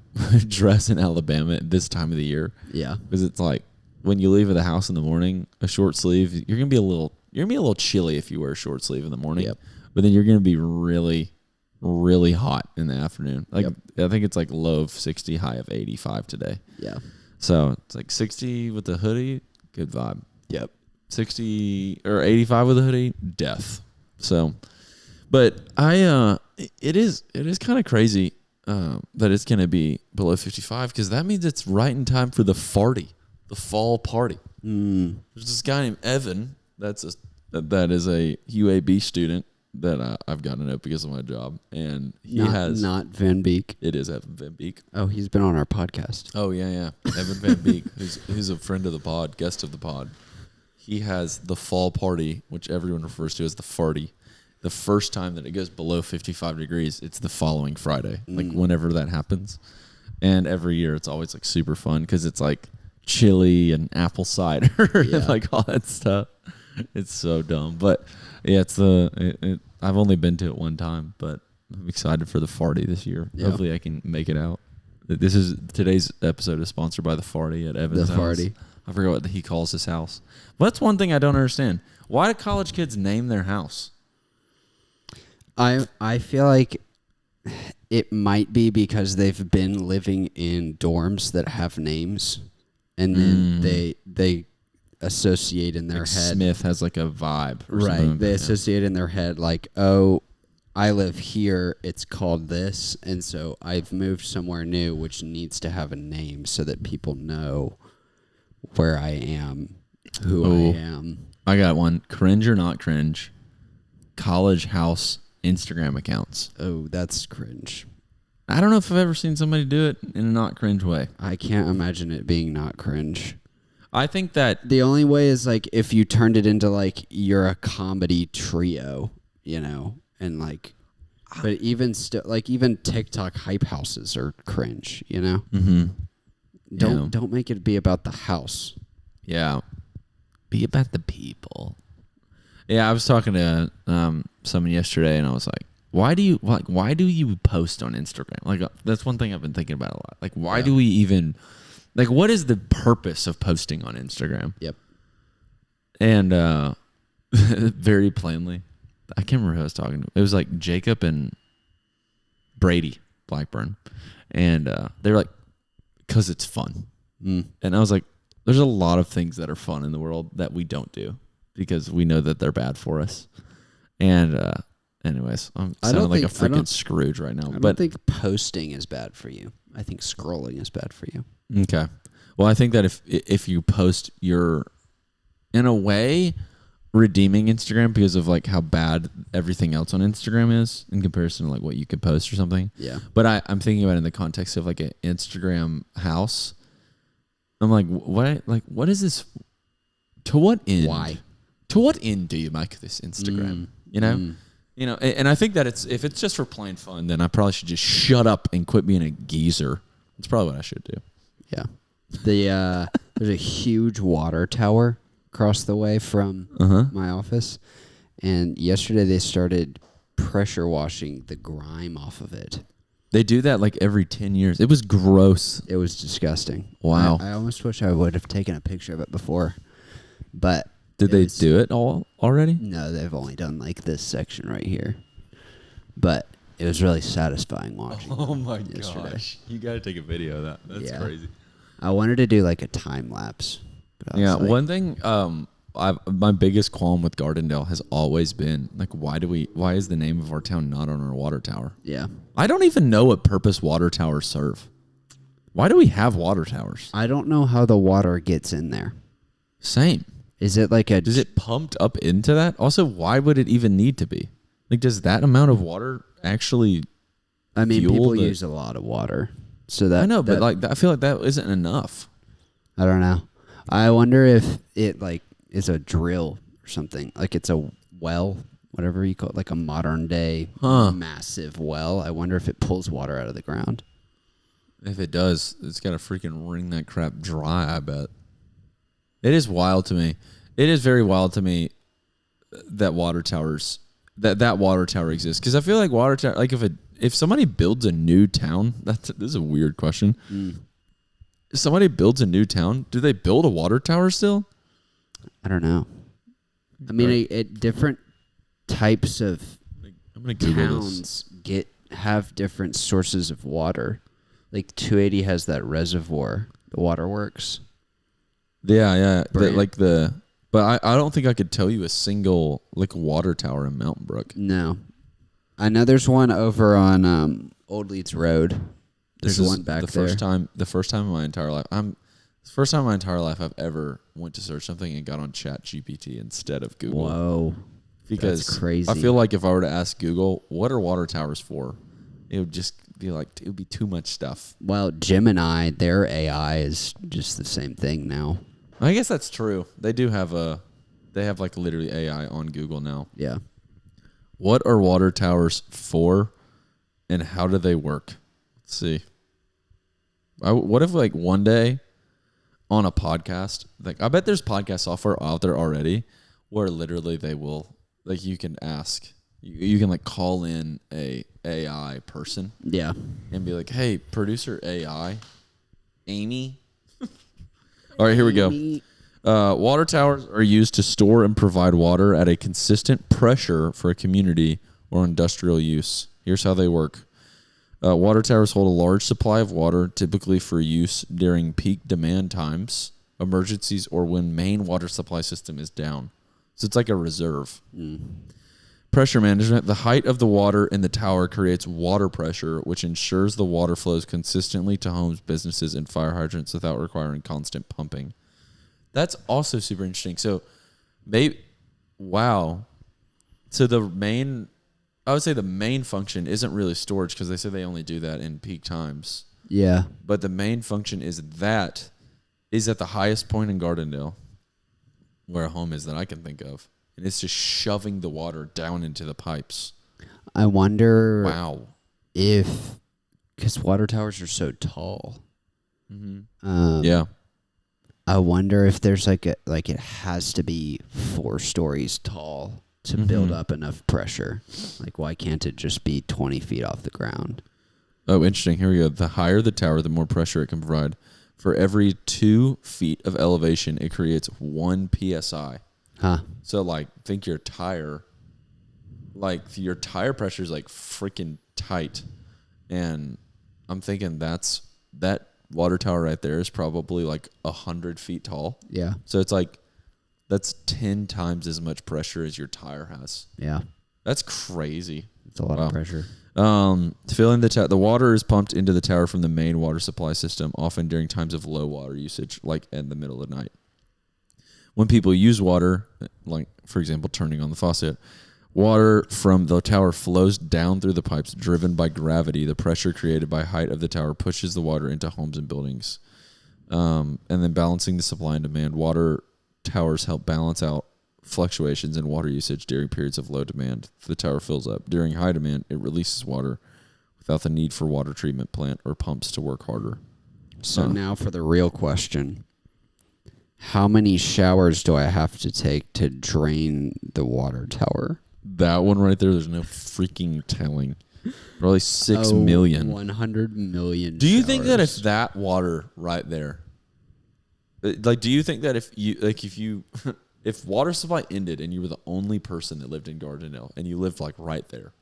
dress in Alabama at this time of the year. Yeah. Because it's like when you leave the house in the morning, a short sleeve, you're going to be a little chilly if you wear a short sleeve in the morning. Yep. But then you're going to be really, really hot in the afternoon. Like, I think it's like low of 60, high of 85 today. Yeah. So it's like 60 with the hoodie, good vibe. Yep. 60 or 85 with a hoodie, death. So, but it is kind of crazy that it's going to be below 55 because that means it's right in time for the fall party. Mm. There's this guy named Evan that's that is a UAB student that I've gotten to know because of my job, and he has not Van Beek. It is Evan Van Beek. Oh, he's been on our podcast. Oh yeah, Evan Van Beek, who's a friend of the pod, guest of the pod. He has the fall party, which everyone refers to as the farty. The first time that it goes below 55 degrees, it's the following Friday, like whenever that happens. And every year it's always like super fun because it's like chili and apple cider and like all that stuff. It's so dumb. But yeah, I've only been to it one time, but I'm excited for the farty this year. Yep. Hopefully I can make it out. Today's episode is sponsored by the farty at Evan's house. The farty. I forgot what he calls his house. But that's one thing I don't understand. Why do college kids name their house? I feel like it might be because they've been living in dorms that have names, and then they associate in their head. Smith has like a vibe. Right. They associate in their head like, oh, I live here, it's called this, and so I've moved somewhere new, which needs to have a name so that people know where I am, who I am. I got one. Cringe or not cringe? College house Instagram accounts. Oh, that's cringe. I don't know if I've ever seen somebody do it in a not cringe way. I can't imagine it being not cringe. I think that the only way is like if you turned it into like you're a comedy trio, you know, and like, but even still, like even TikTok hype houses are cringe, you know. Mm-hmm. Don't make it be about the house. Yeah, be about the people. Yeah, I was talking to someone yesterday, and I was like, "Why do you post on Instagram?" Like that's one thing I've been thinking about a lot. Like, why do we even? Like, what is the purpose of posting on Instagram? Yep. And very plainly, I can't remember who I was talking to. It was like Jacob and Brady Blackburn. And they were like, because it's fun. And I was like, there's a lot of things that are fun in the world that we don't do because we know that they're bad for us. And anyways, I'm sounding like a freaking Scrooge right now. I don't think posting is bad for you. I think scrolling is bad for you. Okay. Well, I think that if you post, you're in a way redeeming Instagram because of like how bad everything else on Instagram is in comparison to like what you could post or something. Yeah. But I'm thinking about it in the context of like an Instagram house. I'm like, what is this? To what end? Why? To what end do you make this Instagram? You know? You know, and I think that if it's just for plain fun, then I probably should just shut up and quit being a geezer. That's probably what I should do. Yeah. There's a huge water tower across the way from my office, and yesterday they started pressure washing the grime off of it. They do that like every 10 years. It was gross. It was disgusting. Wow. I almost wish I would have taken a picture of it before, but did they do it all already? No, they've only done like this section right here. But it was really satisfying watching. Oh my gosh. You got to take a video of that. That's crazy. I wanted to do like a time lapse. Yeah, like, one thing my biggest qualm with Gardendale has always been like why is the name of our town not on our water tower? Yeah. I don't even know what purpose water towers serve. Why do we have water towers? I don't know how the water gets in there. Same. Is it like Is it pumped up into that? Also, why would it even need to be? Like, does that amount of water actually? I mean, people use a lot of water, so that I know, but like, I feel like that isn't enough. I don't know. I wonder if it like is a drill or something. Like it's a well, whatever you call it, like a modern day massive well. I wonder if it pulls water out of the ground. If it does, it's got to freaking wring that crap dry. I bet. It is wild to me. It is very wild to me that water towers, that water tower exists. Because I feel like water tower, like if somebody builds a new town, this is a weird question. If somebody builds a new town, do they build a water tower still? I don't know. I mean, different types of towns have different sources of water. Like 280 has that reservoir, the waterworks. Yeah. But I don't think I could tell you a single like water tower in Mountain Brook. No. I know there's one over on Old Leeds Road. There's one back there. The first time in my entire life. It's the first time in my entire life I've ever went to search something and got on ChatGPT instead of Google. Whoa. Because that's crazy. I feel like if I were to ask Google, what are water towers for? It would just be like, it would be too much stuff. Well, Gemini, their AI is just the same thing now. I guess that's true. They have like literally AI on Google now. Yeah. What are water towers for and how do they work? Let's see. What if like one day on a podcast, like I bet there's podcast software out there already where literally they will, like you can ask, you can like call in a AI person. Yeah. And be like, hey, producer AI, Amy. All right, here we go. Water towers are used to store and provide water at a consistent pressure for a community or industrial use. Here's how they work. Water towers hold a large supply of water, typically for use during peak demand times, emergencies, or when main water supply system is down. So it's like a reserve. Pressure management. The height of the water in the tower creates water pressure, which ensures the water flows consistently to homes, businesses, and fire hydrants without requiring constant pumping. That's also super interesting. So, wow. So I would say the main function isn't really storage because they say they only do that in peak times. Yeah. But the main function is at the highest point in Gardendale, where a home is that I can think of. And it's just shoving the water down into the pipes. I wonder if, because water towers are so tall. Yeah. I wonder if there's like it has to be 4 stories tall to build up enough pressure. Like, why can't it just be 20 feet off the ground? Oh, interesting. Here we go. The higher the tower, the more pressure it can provide. For every 2 feet of elevation, it creates 1 PSI. Huh. So, like, think your tire pressure is, like, freaking tight. And I'm thinking that water tower right there is probably, like, 100 feet tall. Yeah. So, it's like, that's 10 times as much pressure as your tire has. Yeah. That's crazy. It's a lot of pressure. Filling the water is pumped into the tower from the main water supply system, often during times of low water usage, like in the middle of the night. When people use water, like, for example, turning on the faucet, water from the tower flows down through the pipes driven by gravity. The pressure created by height of the tower pushes the water into homes and buildings. And then balancing the supply and demand. Water towers help balance out fluctuations in water usage during periods of low demand. The tower fills up. During high demand, it releases water without the need for water treatment plant or pumps to work harder. So now for the real question. How many showers do I have to take to drain the water tower? That one right there's no freaking telling. Probably 6 million. 100 million. Do you think that if that water right there, like, do you think that if water supply ended and you were the only person that lived in Gardendale and you lived like right there,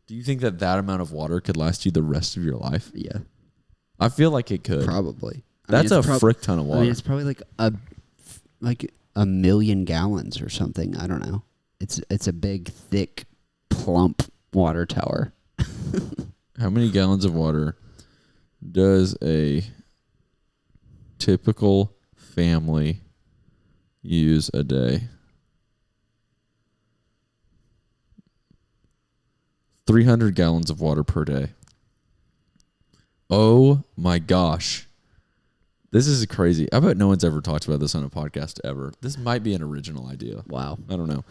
do you think that amount of water could last you the rest of your life? Yeah. I feel like it could. Probably. That's a frick ton of water. I mean, it's probably like a million gallons or something. I don't know. It's a big, thick, plump water tower. How many gallons of water does a typical family use a day? 300 gallons of water per day. Oh my gosh. This is crazy. I bet no one's ever talked about this on a podcast ever. This might be an original idea. Wow. I don't know.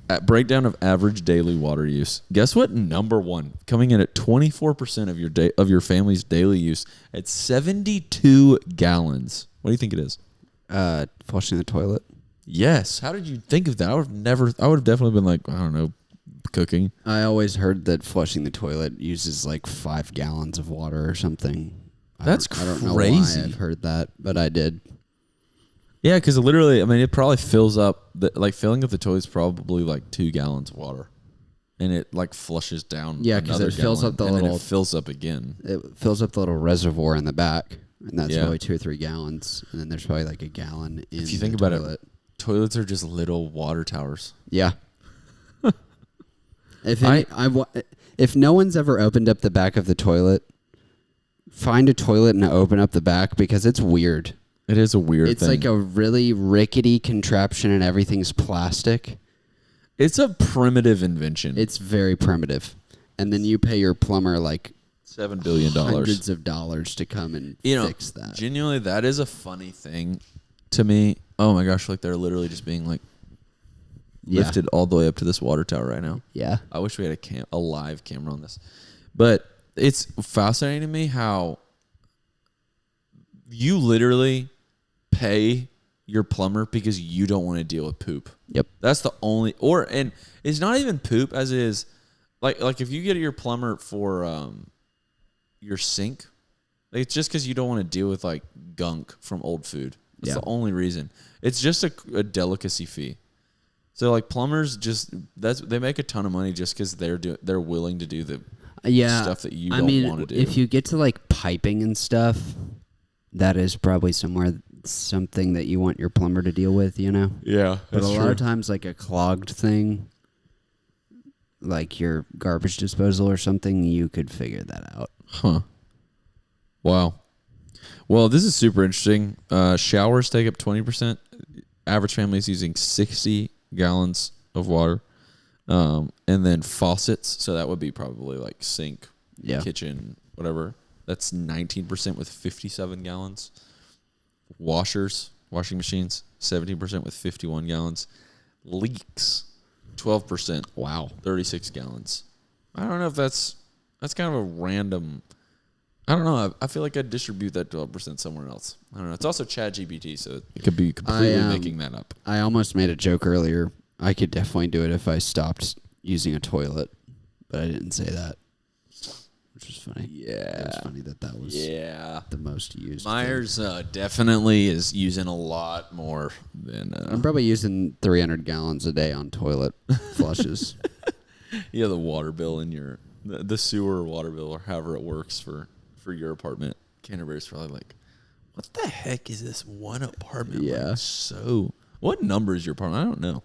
At breakdown of average daily water use. Guess what? Number one, coming in at 24% of your family's daily use at 72 gallons. What do you think it is? Flushing the toilet. Yes. How did you think of that? I would have definitely been like, I don't know, cooking. I always heard that flushing the toilet uses like 5 gallons of water or something. That's I don't know crazy. why I've heard that, but I did. Yeah, because literally, I mean, it probably fills up, filling up the toilet's probably like 2 gallons of water. And it like flushes down. Yeah, because it fills up the little. Then it fills up again. It fills up the little reservoir in the back, and that's Yeah. probably 2 or 3 gallons. And then there's probably like a gallon in. If you think the about toilet. it, toilets are just little water towers. Yeah. If no one's ever opened up the back of the toilet, find a toilet and open up the back because it's weird. It is a weird It's thing. like a really rickety contraption and everything's plastic. It's a primitive invention. It's very primitive. And then you pay your plumber like $7 billion. hundreds of dollars to come and fix that. Genuinely, that is a funny thing to me. Oh my gosh, like they're literally just being like lifted all the way up to this water tower right now. Yeah. I wish we had a live camera on this. But it's fascinating to me how you literally pay your plumber because you don't want to deal with poop. Yep. That's the only and it's not even poop as it is like if you get your plumber for your sink, like, it's just because you don't want to deal with like gunk from old food. That's the only reason. It's just a delicacy fee. So like plumbers they make a ton of money just because they're willing to do the stuff that you don't want to do. If you get to like piping and stuff, that is probably something that you want your plumber to deal with, you know? Yeah, but a lot of times like a clogged thing, like your garbage disposal or something, you could figure that out. Huh. Wow. Well, this is super interesting. Showers take up 20%. Average family is using 60 gallons of water. And then faucets, so that would be probably like sink, kitchen, whatever. That's 19% with 57 gallons. Washing machines, 17% with 51 gallons. Leaks, 12%. Wow. 36 gallons. I don't know if that's kind of a random. I don't know. I feel like I'd distribute that 12% somewhere else. I don't know. It's also ChatGPT, so it could be completely making that up. I almost made a joke earlier. I could definitely do it if I stopped using a toilet, but I didn't say that, which was funny. Yeah. It was funny that was the most used. Myres definitely is using a lot more than... I'm probably using 300 gallons a day on toilet flushes. Yeah, the water bill in the sewer water bill or however it works for your apartment. Canterbury's probably like, what the heck is this one apartment? Yeah. Like, so, what number is your apartment? I don't know.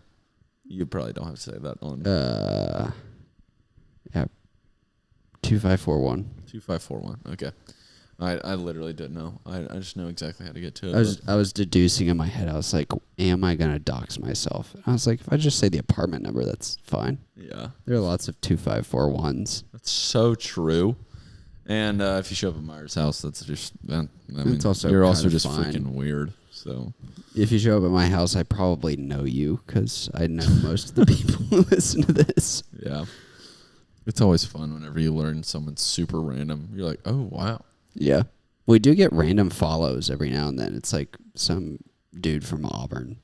You probably don't have to say that on. 2541. 2541. Okay. I literally didn't know. I just know exactly how to get to it. I was deducing in my head. I was like, am I going to dox myself? And I was like, if I just say the apartment number, that's fine. Yeah. There are lots of 2541s. That's so true. And if you show up at Myres' house, that's just... I mean, it's also you're also just fine. freaking weird. So, if you show up at my house, I probably know you because I know most of the people who listen to this. Yeah. It's always fun whenever you learn someone's super random. You're like, oh, wow. Yeah. We do get random follows every now and then. It's like some dude from Auburn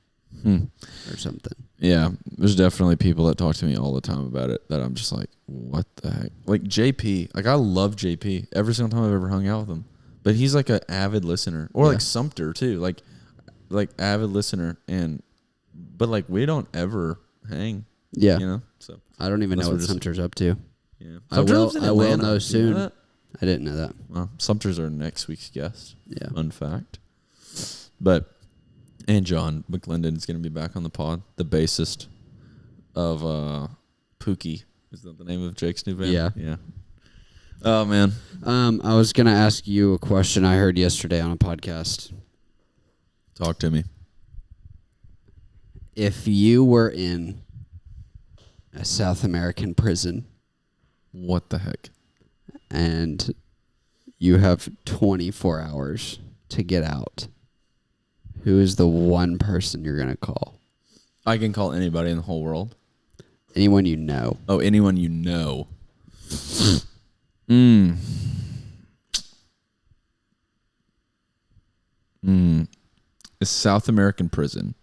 or something. Yeah. There's definitely people that talk to me all the time about it that I'm just like, what the heck? Like JP. Like, I love JP every single time I've ever hung out with him. But he's like an avid listener. Or like Sumter, too. Like avid listener. But like, we don't ever hang. Yeah. You know? So I don't even know what Sumter's up to. Yeah. I will know soon. You know that? I didn't know that. Well, Sumter's our next week's guest. Yeah. Fun fact. And John McClendon is going to be back on the pod. The bassist of Pookie. Is that the name of Jake's new band? Yeah. Yeah. Oh, man. I was going to ask you a question I heard yesterday on a podcast. Talk to me. If you were in a South American prison... What the heck? And you have 24 hours to get out. Who is the one person you're going to call? I can call anybody in the whole world. Anyone you know. Oh, anyone you know. A South American prison.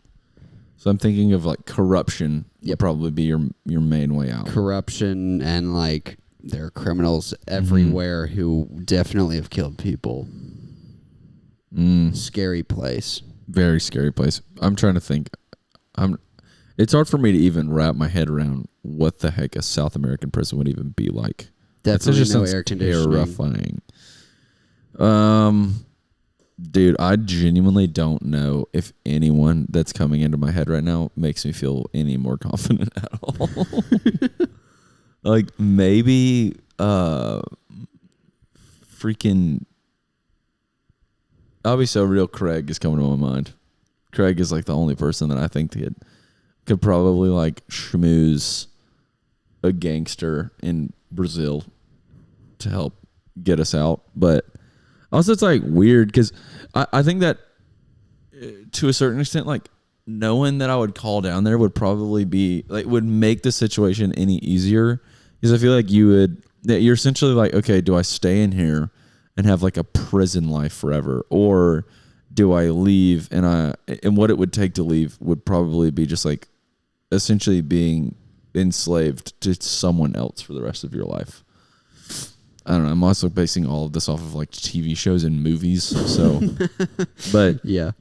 So I'm thinking of like corruption would probably be your main way out. Corruption and like there are criminals everywhere who definitely have killed people. Scary place. Very scary place. I'm trying to think. It's hard for me to even wrap my head around what the heck a South American prison would even be like. Definitely no air conditioning. Terrifying. Dude, I genuinely don't know if anyone that's coming into my head right now makes me feel any more confident at all. Like maybe freaking I'll be so real. Craig is coming to my mind. Craig is like the only person that I think that could probably like schmooze a gangster in Brazil to help get us out. But also it's like weird because I think that to a certain extent, like knowing that I would call down there would probably be like would make the situation any easier because I feel like you're essentially like, okay, do I stay in here and have like a prison life forever, or do I leave? And what it would take to leave would probably be just like essentially being enslaved to someone else for the rest of your life. I don't know. I'm also basing all of this off of like TV shows and movies. So, but yeah,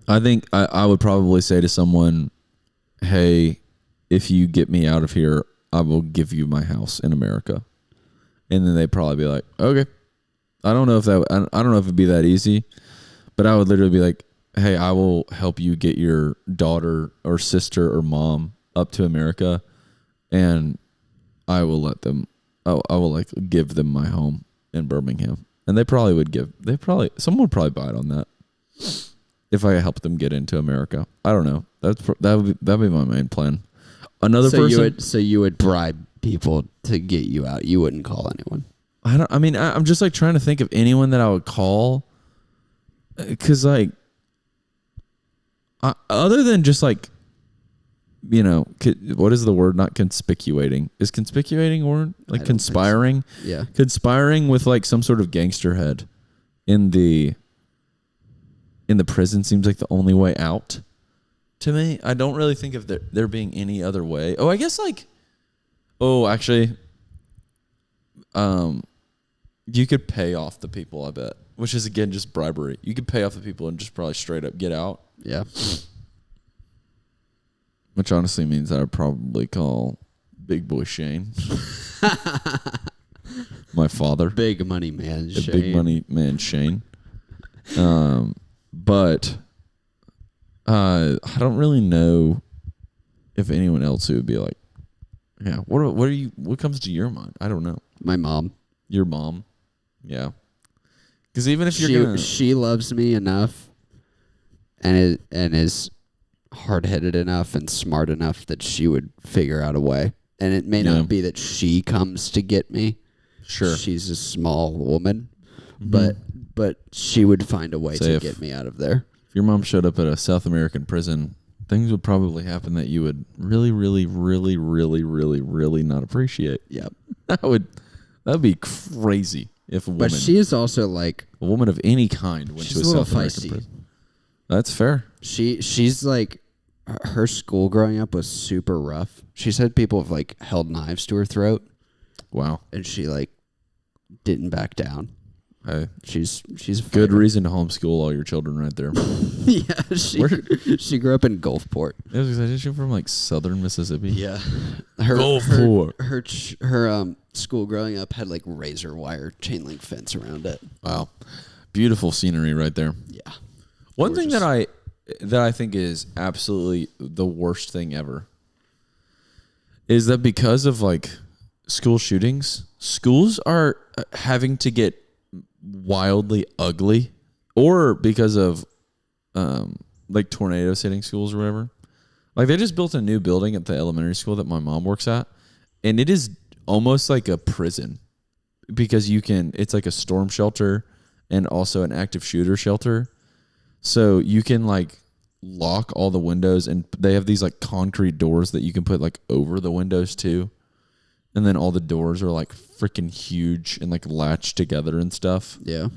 I think I would probably say to someone, hey, if you get me out of here, I will give you my house in America. And then they'd probably be like, okay. I don't know if it'd be that easy, but I would literally be like, hey, I will help you get your daughter or sister or mom up to America, and I will let them. I will like give them my home in Birmingham, and someone would probably buy it on that if I help them get into America. I don't know. That'd be my main plan. Another person. You would bribe people to get you out. You wouldn't call anyone. I'm just like trying to think of anyone that I would call, because like, other than just like, you know, what is the word? Not conspicuating. Is conspicuating a word? Like conspiring? So. Yeah. Conspiring with like some sort of gangster head in the prison seems like the only way out to me. I don't really think of there being any other way. Oh, I guess like, actually, you could pay off the people, I bet, which is again just bribery. You could pay off the people and just probably straight up get out. Yeah. Which honestly means I would probably call Big Boy Shane. My father. Big money man Shane. Big money man Shane. But I don't really know if anyone else who would be like, yeah, what comes to your mind? I don't know. My mom. Your mom. Yeah. Because even if she loves me enough and is hard-headed enough and smart enough that she would figure out a way. And it may not be that she comes to get me. Sure. She's a small woman, but she would find a way to get me out of there. If your mom showed up at a South American prison, things would probably happen that you would really, really, really, really, really, really not appreciate. Yep. That'd be crazy if a woman. But she is also like a woman of any kind went to a South American prison. That's fair. She's like, her school growing up was super rough. She said people have like held knives to her throat. Wow. And she like didn't back down. Hey, she's a good reason to homeschool all your children right there. Yeah, she grew up in Gulfport. Is she from like southern Mississippi? Yeah, Gulfport. Her school growing up had like razor wire chain link fence around it. Wow, beautiful scenery right there. Yeah. One thing that I think is absolutely the worst thing ever is that because of like school shootings, schools are having to get wildly ugly, or because of like tornadoes hitting schools or whatever. Like they just built a new building at the elementary school that my mom works at, and it is almost like a prison because it's like a storm shelter and also an active shooter shelter. So you can like lock all the windows, and they have these like concrete doors that you can put like over the windows too. And then all the doors are like freaking huge and like latched together and stuff. Yeah. And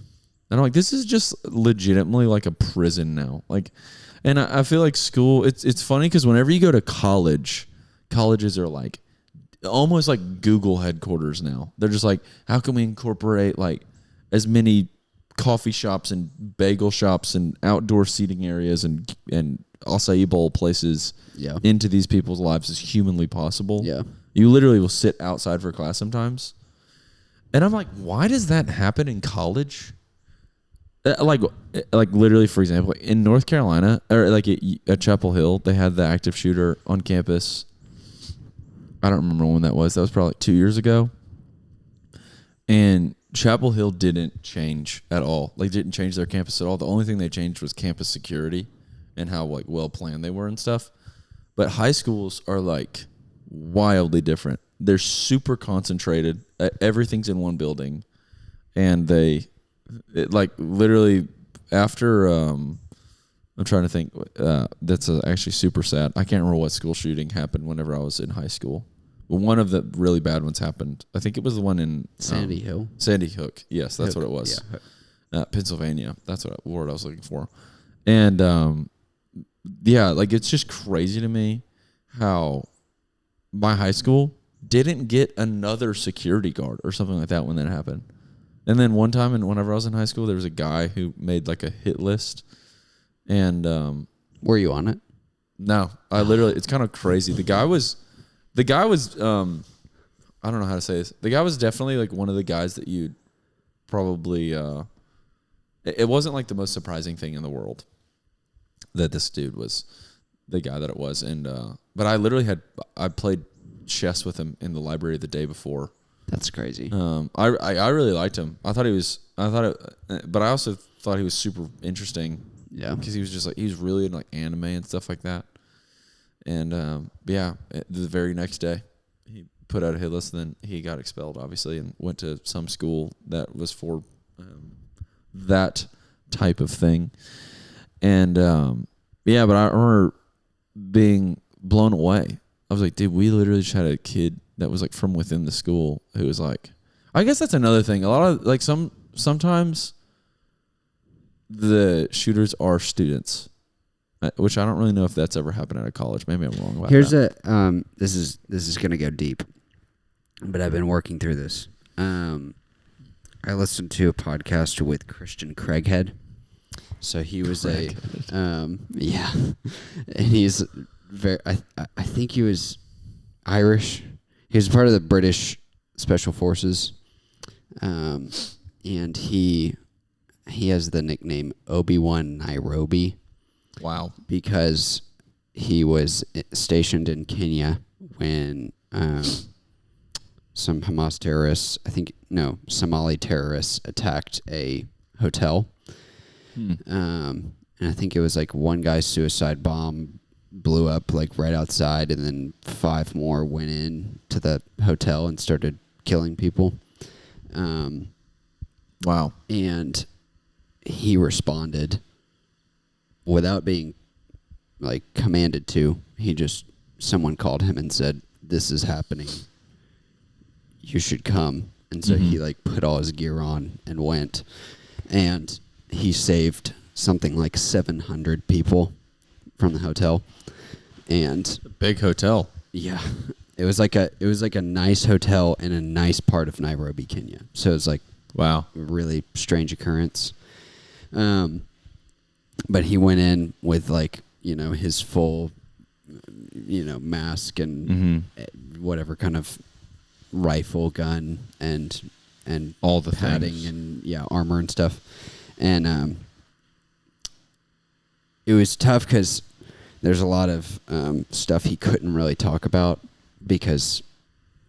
I'm like, this is just legitimately like a prison now. Like, and I feel like school, it's funny because whenever you go to college, colleges are like almost like Google headquarters now. They're just like, how can we incorporate like as many coffee shops and bagel shops and outdoor seating areas and acai bowl places into these people's lives as humanly possible? Yeah. You literally will sit outside for class sometimes. And I'm like, why does that happen in college? Like literally, for example, in North Carolina, or like at Chapel Hill, they had the active shooter on campus. I don't remember when that was. That was probably like 2 years ago. And Chapel Hill didn't change at all. Like, didn't change their campus at all. The only thing they changed was campus security and how like well planned they were and stuff. But high schools are like wildly different. They're super concentrated. Everything's in one building, and like literally after. I'm trying to think. That's actually super sad. I can't remember what school shooting happened whenever I was in high school. But one of the really bad ones happened. I think it was the one in Sandy Hill. Sandy Hook. Yes, that's what it was. Yeah. Pennsylvania. That's what word I was looking for. And yeah, like it's just crazy to me how my high school didn't get another security guard or something like that when that happened. And then one time, whenever I was in high school, there was a guy who made like a hit list. And were you on it? No, I literally. It's kind of crazy. The guy was. I don't know how to say this. The guy was definitely like one of the guys that you'd probably. It wasn't like the most surprising thing in the world that this dude was the guy that it was, and but I literally I played chess with him in the library the day before. That's crazy. I really liked him. But I also thought he was super interesting. Yeah, because he was just like he was really into like anime and stuff like that. And yeah, the very next day he put out a hit list, and then he got expelled, obviously, and went to some school that was for that type of thing. And yeah, but I remember being blown away. I was like, dude, we literally just had a kid that was like from within the school who was like, I guess that's another thing. A lot of like sometimes the shooters are students, which I don't really know if that's ever happened at a college. Maybe I'm wrong about that. This is gonna go deep, but I've been working through this. I listened to a podcast with Christian Craighead. So he was yeah, and he's very. I think he was Irish. He was part of the British Special Forces, and he has the nickname Obi-Wan Nairobi. Wow! Because he was stationed in Kenya when some Hamas terrorists, Somali terrorists attacked a hotel. And I think it was like one guy's suicide bomb blew up like right outside, and then 5 more went in to the hotel and started killing people. Wow. And he responded without being like commanded to. Someone called him and said, "This is happening. You should come." And so he like put all his gear on and went, and he saved something like 700 people from the hotel. And a big hotel. Yeah. It was like a nice hotel in a nice part of Nairobi, Kenya. So it was like wow, a really strange occurrence. But he went in with like, his full mask and whatever kind of rifle, gun and all the padding things. And armor and stuff. And it was tough because there's a lot of stuff he couldn't really talk about because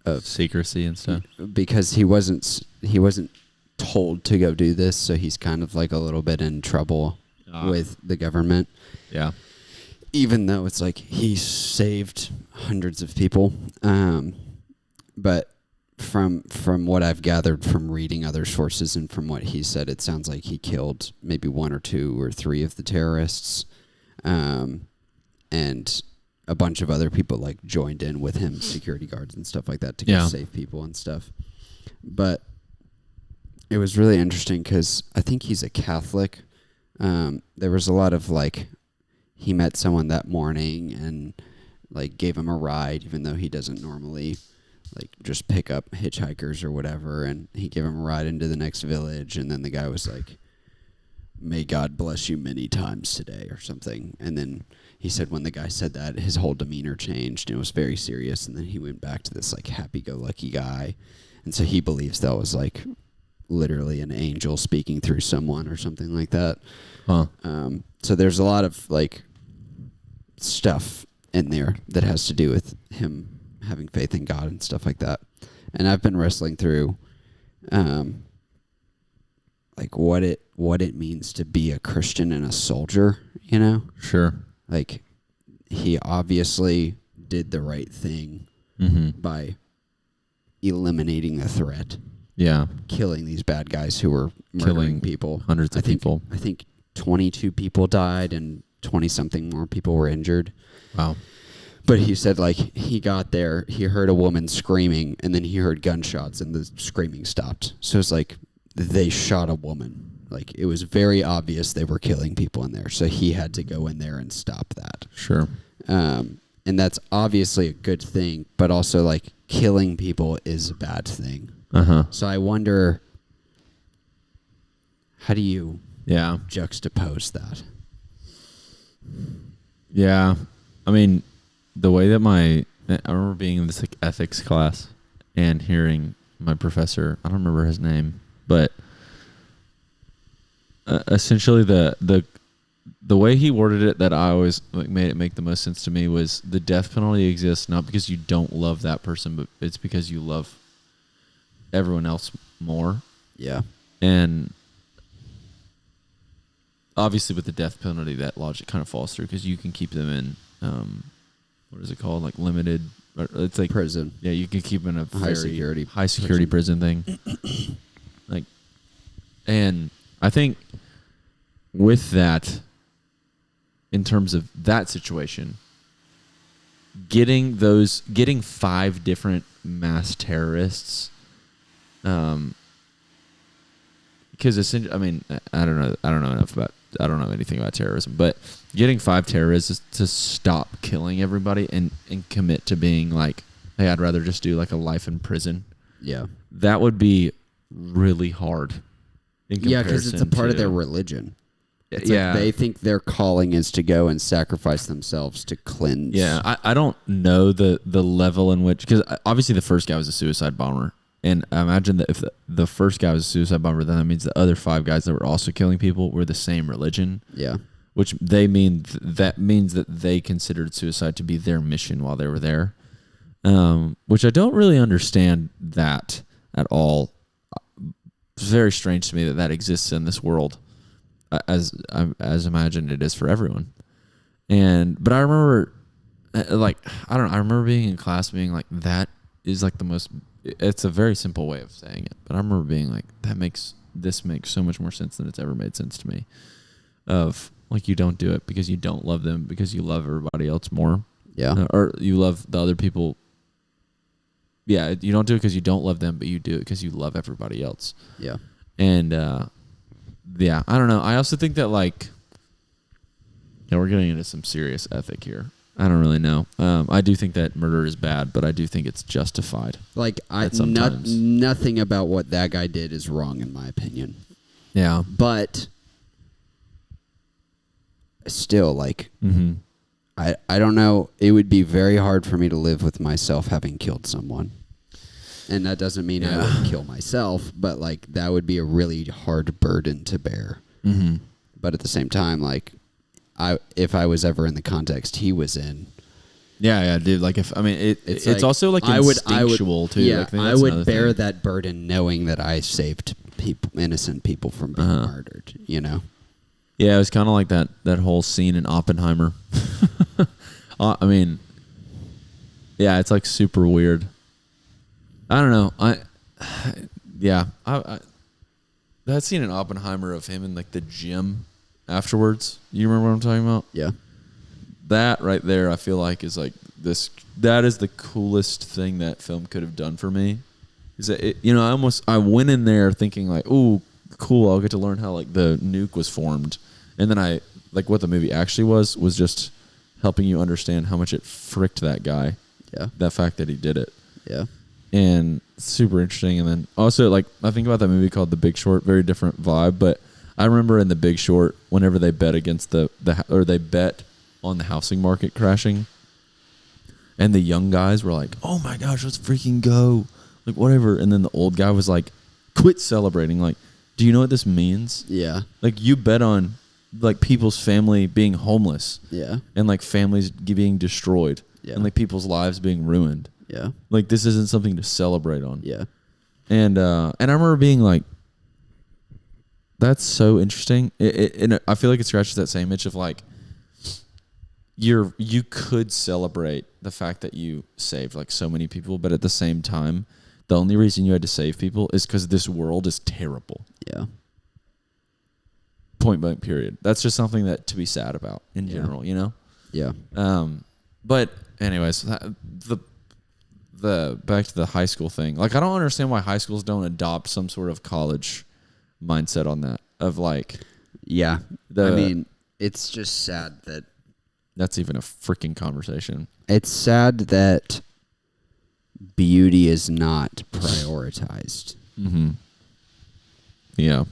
of secrecy and stuff. Because he wasn't told to go do this, so he's kind of like a little bit in trouble with the government. Yeah. Even though it's like he saved hundreds of people. But from what I've gathered from reading other sources and from what he said, it sounds like he killed maybe 1 or 2 or 3 of the terrorists. And a bunch of other people like joined in with him, security guards and stuff like that, to go save people and stuff. But it was really interesting because I think he's a Catholic. There was a lot of like, he met someone that morning and like gave him a ride, even though he doesn't normally like just pick up hitchhikers or whatever. And he gave him a ride into the next village. And then the guy was like, "May God bless you many times today," or something. And then he said when the guy said that, his whole demeanor changed and it was very serious. And then he went back to this like happy-go-lucky guy. And so he believes that was like literally an angel speaking through someone or something like that. Huh. So there's a lot of like stuff in there that has to do with him having faith in God and stuff like that. And I've been wrestling through like what it means to be a Christian and a soldier, you know? Sure. Like he obviously did the right thing by eliminating the threat. Yeah. Killing these bad guys who were murdering people. Hundreds of people. I think 22 people died and 20-something more people were injured. Wow. But he said, like, he got there, he heard a woman screaming, and then he heard gunshots, and the screaming stopped. So it's like they shot a woman. Like, it was very obvious they were killing people in there. So he had to go in there and stop that. Sure. And that's obviously a good thing, but also, like, killing people is a bad thing. Uh-huh. So I wonder, how do you juxtapose that? Yeah. I mean, the way that I remember being in this like ethics class and hearing my professor, I don't remember his name, but essentially the way he worded it that I always like made it make the most sense to me was the death penalty exists not because you don't love that person, but it's because you love everyone else more. Yeah. And obviously with the death penalty, that logic kind of falls through because you can keep them in, what is it called? Like limited, it's like prison. Yeah, you can keep them in a high security prison thing. Like, and I think with that, in terms of that situation, getting 5 different mass terrorists, because essentially, I mean, I don't know anything about terrorism, but getting 5 terrorists to stop killing everybody and commit to being like, hey, I'd rather just do like a life in prison. Yeah. That would be really hard. Yeah, because it's a part of their religion. It's like they think their calling is to go and sacrifice themselves to cleanse. Yeah, I don't know the level in which, because obviously the first guy was a suicide bomber. And I imagine that if the first guy was a suicide bomber, then that means the other 5 guys that were also killing people were the same religion. Yeah. Which means that they considered suicide to be their mission while they were there. Which I don't really understand that at all. It's very strange to me that exists in this world, as imagined it is for everyone. But I remember, I remember being in class being like, that is like the most. It's a very simple way of saying it, but I remember being like, this makes so much more sense than it's ever made sense to me. Of like, you don't do it because you don't love them, because you love everybody else more. Yeah. Or you love the other people. Yeah, you don't do it because you don't love them, but you do it because you love everybody else. Yeah. And I don't know. I also think that like, we're getting into some serious ethic here. I don't really know. I do think that murder is bad, but I do think it's justified. Like, nothing about what that guy did is wrong, in my opinion. Yeah. But still, like, I don't know. It would be very hard for me to live with myself having killed someone. And that doesn't mean I would kill myself, but, like, that would be a really hard burden to bear. Mm-hmm. But at the same time, like, if I was ever in the context he was in. Yeah, dude. Like, it's like, also, like, instinctual, too. Yeah, like, I would bear that burden knowing that I saved innocent people from being murdered, you know? Yeah, it was kind of like that whole scene in Oppenheimer. I mean, yeah, it's like super weird. I don't know. That scene in Oppenheimer of him in like the gym afterwards. You remember what I'm talking about? Yeah. That right there, I feel like is like this. That is the coolest thing that film could have done for me. Is that I went in there thinking like, ooh, cool. I'll get to learn how like the nuke was formed, and then what the movie actually was just helping you understand how much it fricked that guy. Yeah. That fact that he did it. Yeah. And super interesting. And then also, like, I think about that movie called The Big Short, very different vibe. But I remember in The Big Short, whenever they bet against they bet on the housing market crashing, and the young guys were like, "Oh my gosh, let's freaking go!" Like, whatever. And then the old guy was like, "Quit celebrating!" Like, do you know what this means? Yeah. Like, you bet on like people's family being homeless. Yeah. And like families being destroyed. Yeah. And like people's lives being ruined. Yeah. Like, this isn't something to celebrate on. Yeah. And I remember being like, That's so interesting. And I feel like it scratches that same itch of like you could celebrate the fact that you saved like so many people, but at the same time, the only reason you had to save people is because this world is terrible. Yeah. Point blank. Period. That's just something that to be sad about in general. You know. Yeah. But anyways, the back to the high school thing. Like I don't understand why high schools don't adopt some sort of college mindset on that of like. Yeah. I mean, it's just sad that. That's even a freaking conversation. It's sad that beauty is not prioritized. Mm-hmm. Yeah.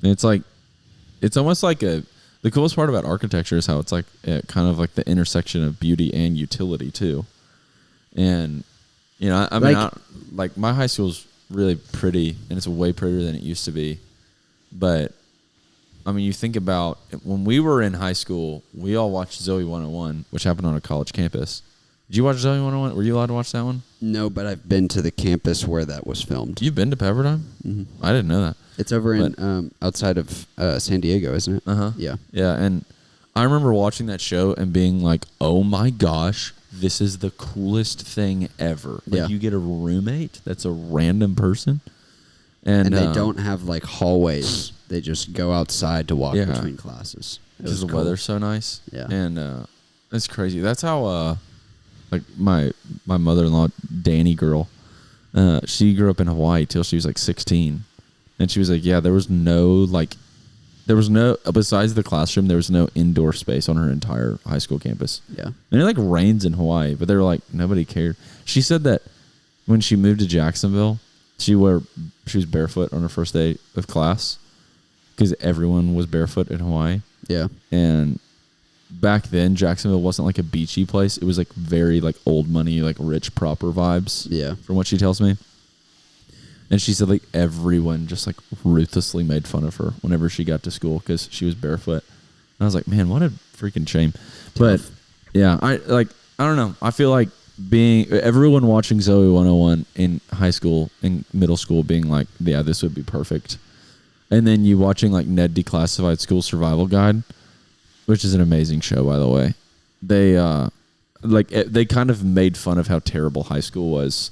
It's like, it's almost like the coolest part about architecture is how it's like kind of like the intersection of beauty and utility too. And, you know, I mean, like my high school is really pretty and it's way prettier than it used to be. But I mean, you think about when we were in high school, we all watched Zoe 101, which happened on a college campus. Did you watch Zoe 101? Were you allowed to watch that one? No, but I've been to the campus where that was filmed. You've been to Pepperdine? Mm-hmm. I didn't know that. It's over in outside of San Diego, isn't it? Uh-huh. Yeah. Yeah, and I remember watching that show and being like, oh my gosh, this is the coolest thing ever. Like you get a roommate that's a random person. And they don't have like hallways. They just go outside to walk between classes. Because the weather's so nice. Yeah. And it's crazy. That's how like my mother-in-law, Danny girl, she grew up in Hawaii till she was like 16. And she was like, yeah, there was no, besides the classroom, there was no indoor space on her entire high school campus. Yeah. And it like rains in Hawaii, but they were like, nobody cared. She said that when she moved to Jacksonville, she was barefoot on her first day of class because everyone was barefoot in Hawaii. Yeah. And back then, Jacksonville wasn't like a beachy place. It was like very like old money, like rich, proper vibes. Yeah. From what she tells me. And she said like everyone just like ruthlessly made fun of her whenever she got to school because she was barefoot. And I was like, man, what a freaking shame. But yeah, I don't know. I feel like everyone watching Zoe 101 in high school and middle school being like, yeah, this would be perfect. And then you watching like Ned Declassified School Survival Guide, which is an amazing show, by the way. They kind of made fun of how terrible high school was.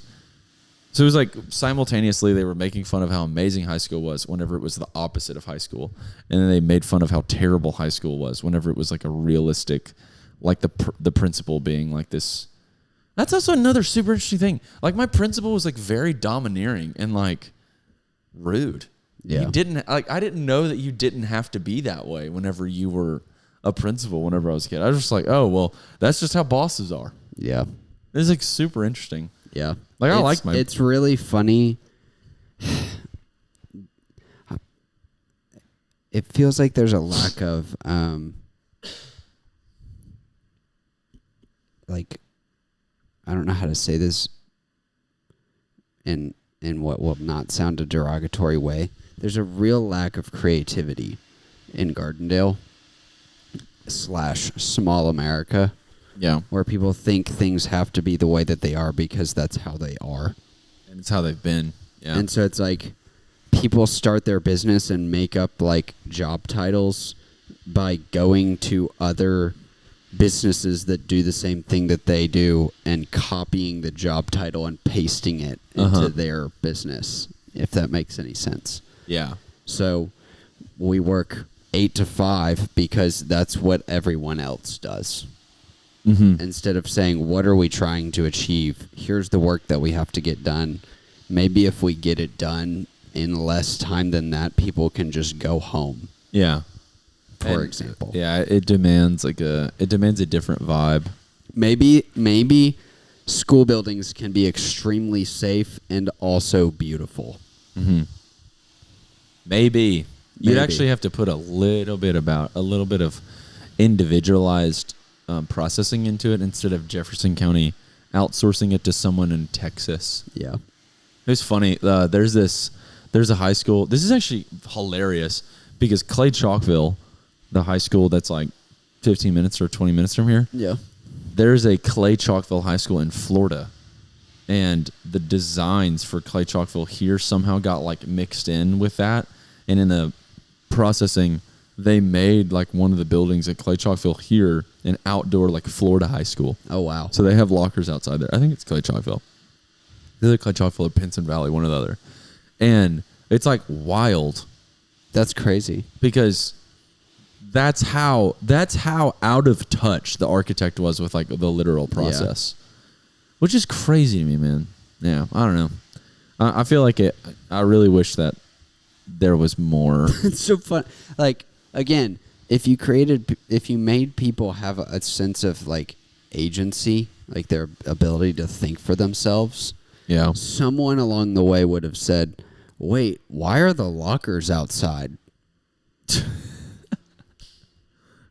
So it was like simultaneously they were making fun of how amazing high school was whenever it was the opposite of high school. And then they made fun of how terrible high school was whenever it was like a realistic, like the principal being like this. That's also another super interesting thing. Like my principal was like very domineering and like rude. Yeah. I didn't know that you didn't have to be that way whenever you were a principal whenever I was a kid. I was just like, oh, well, that's just how bosses are. Yeah. It's like super interesting. Yeah. Like I like my... It's really funny. It feels like there's a lack of like I don't know how to say this in what will not sound a derogatory way. There's a real lack of creativity in Gardendale / small America. Yeah. Where people think things have to be the way that they are because that's how they are. And it's how they've been. Yeah. And so it's like people start their business and make up like job titles by going to other businesses that do the same thing that they do and copying the job title and pasting it into their business, if that makes any sense. Yeah. So we work 8 to 5 because that's what everyone else does. Mm-hmm. Instead of saying, what are we trying to achieve? Here's the work that we have to get done. Maybe if we get it done in less time than that, people can just go home. Yeah. For example. Yeah, it demands a different vibe. Maybe school buildings can be extremely safe and also beautiful. Mm-hmm. Maybe. You'd actually have to put a little bit of individualized processing into it instead of Jefferson County outsourcing it to someone in Texas. Yeah. It was funny. There's a high school. This is actually hilarious because Clay Chalkville, the high school that's like 15 minutes or 20 minutes from here. Yeah. There's a Clay Chalkville high school in Florida. And the designs for Clay Chalkville here somehow got like mixed in with that. And in the processing, they made like one of the buildings at Clay Chalkville here an outdoor like Florida high school. Oh, wow. So they have lockers outside there. I think it's Clay Chalkville. Either Clay Chalkville or Pinson Valley, one or the other. And it's like wild. That's crazy. Because that's how out of touch the architect was with like the literal process. Yeah. Which is crazy to me, man. Yeah, I don't know. I feel like I really wish that there was more. It's so fun. Like, again, if you made people have a sense of like agency, like their ability to think for themselves, yeah, someone along the way would have said, "Wait, why are the lockers outside?"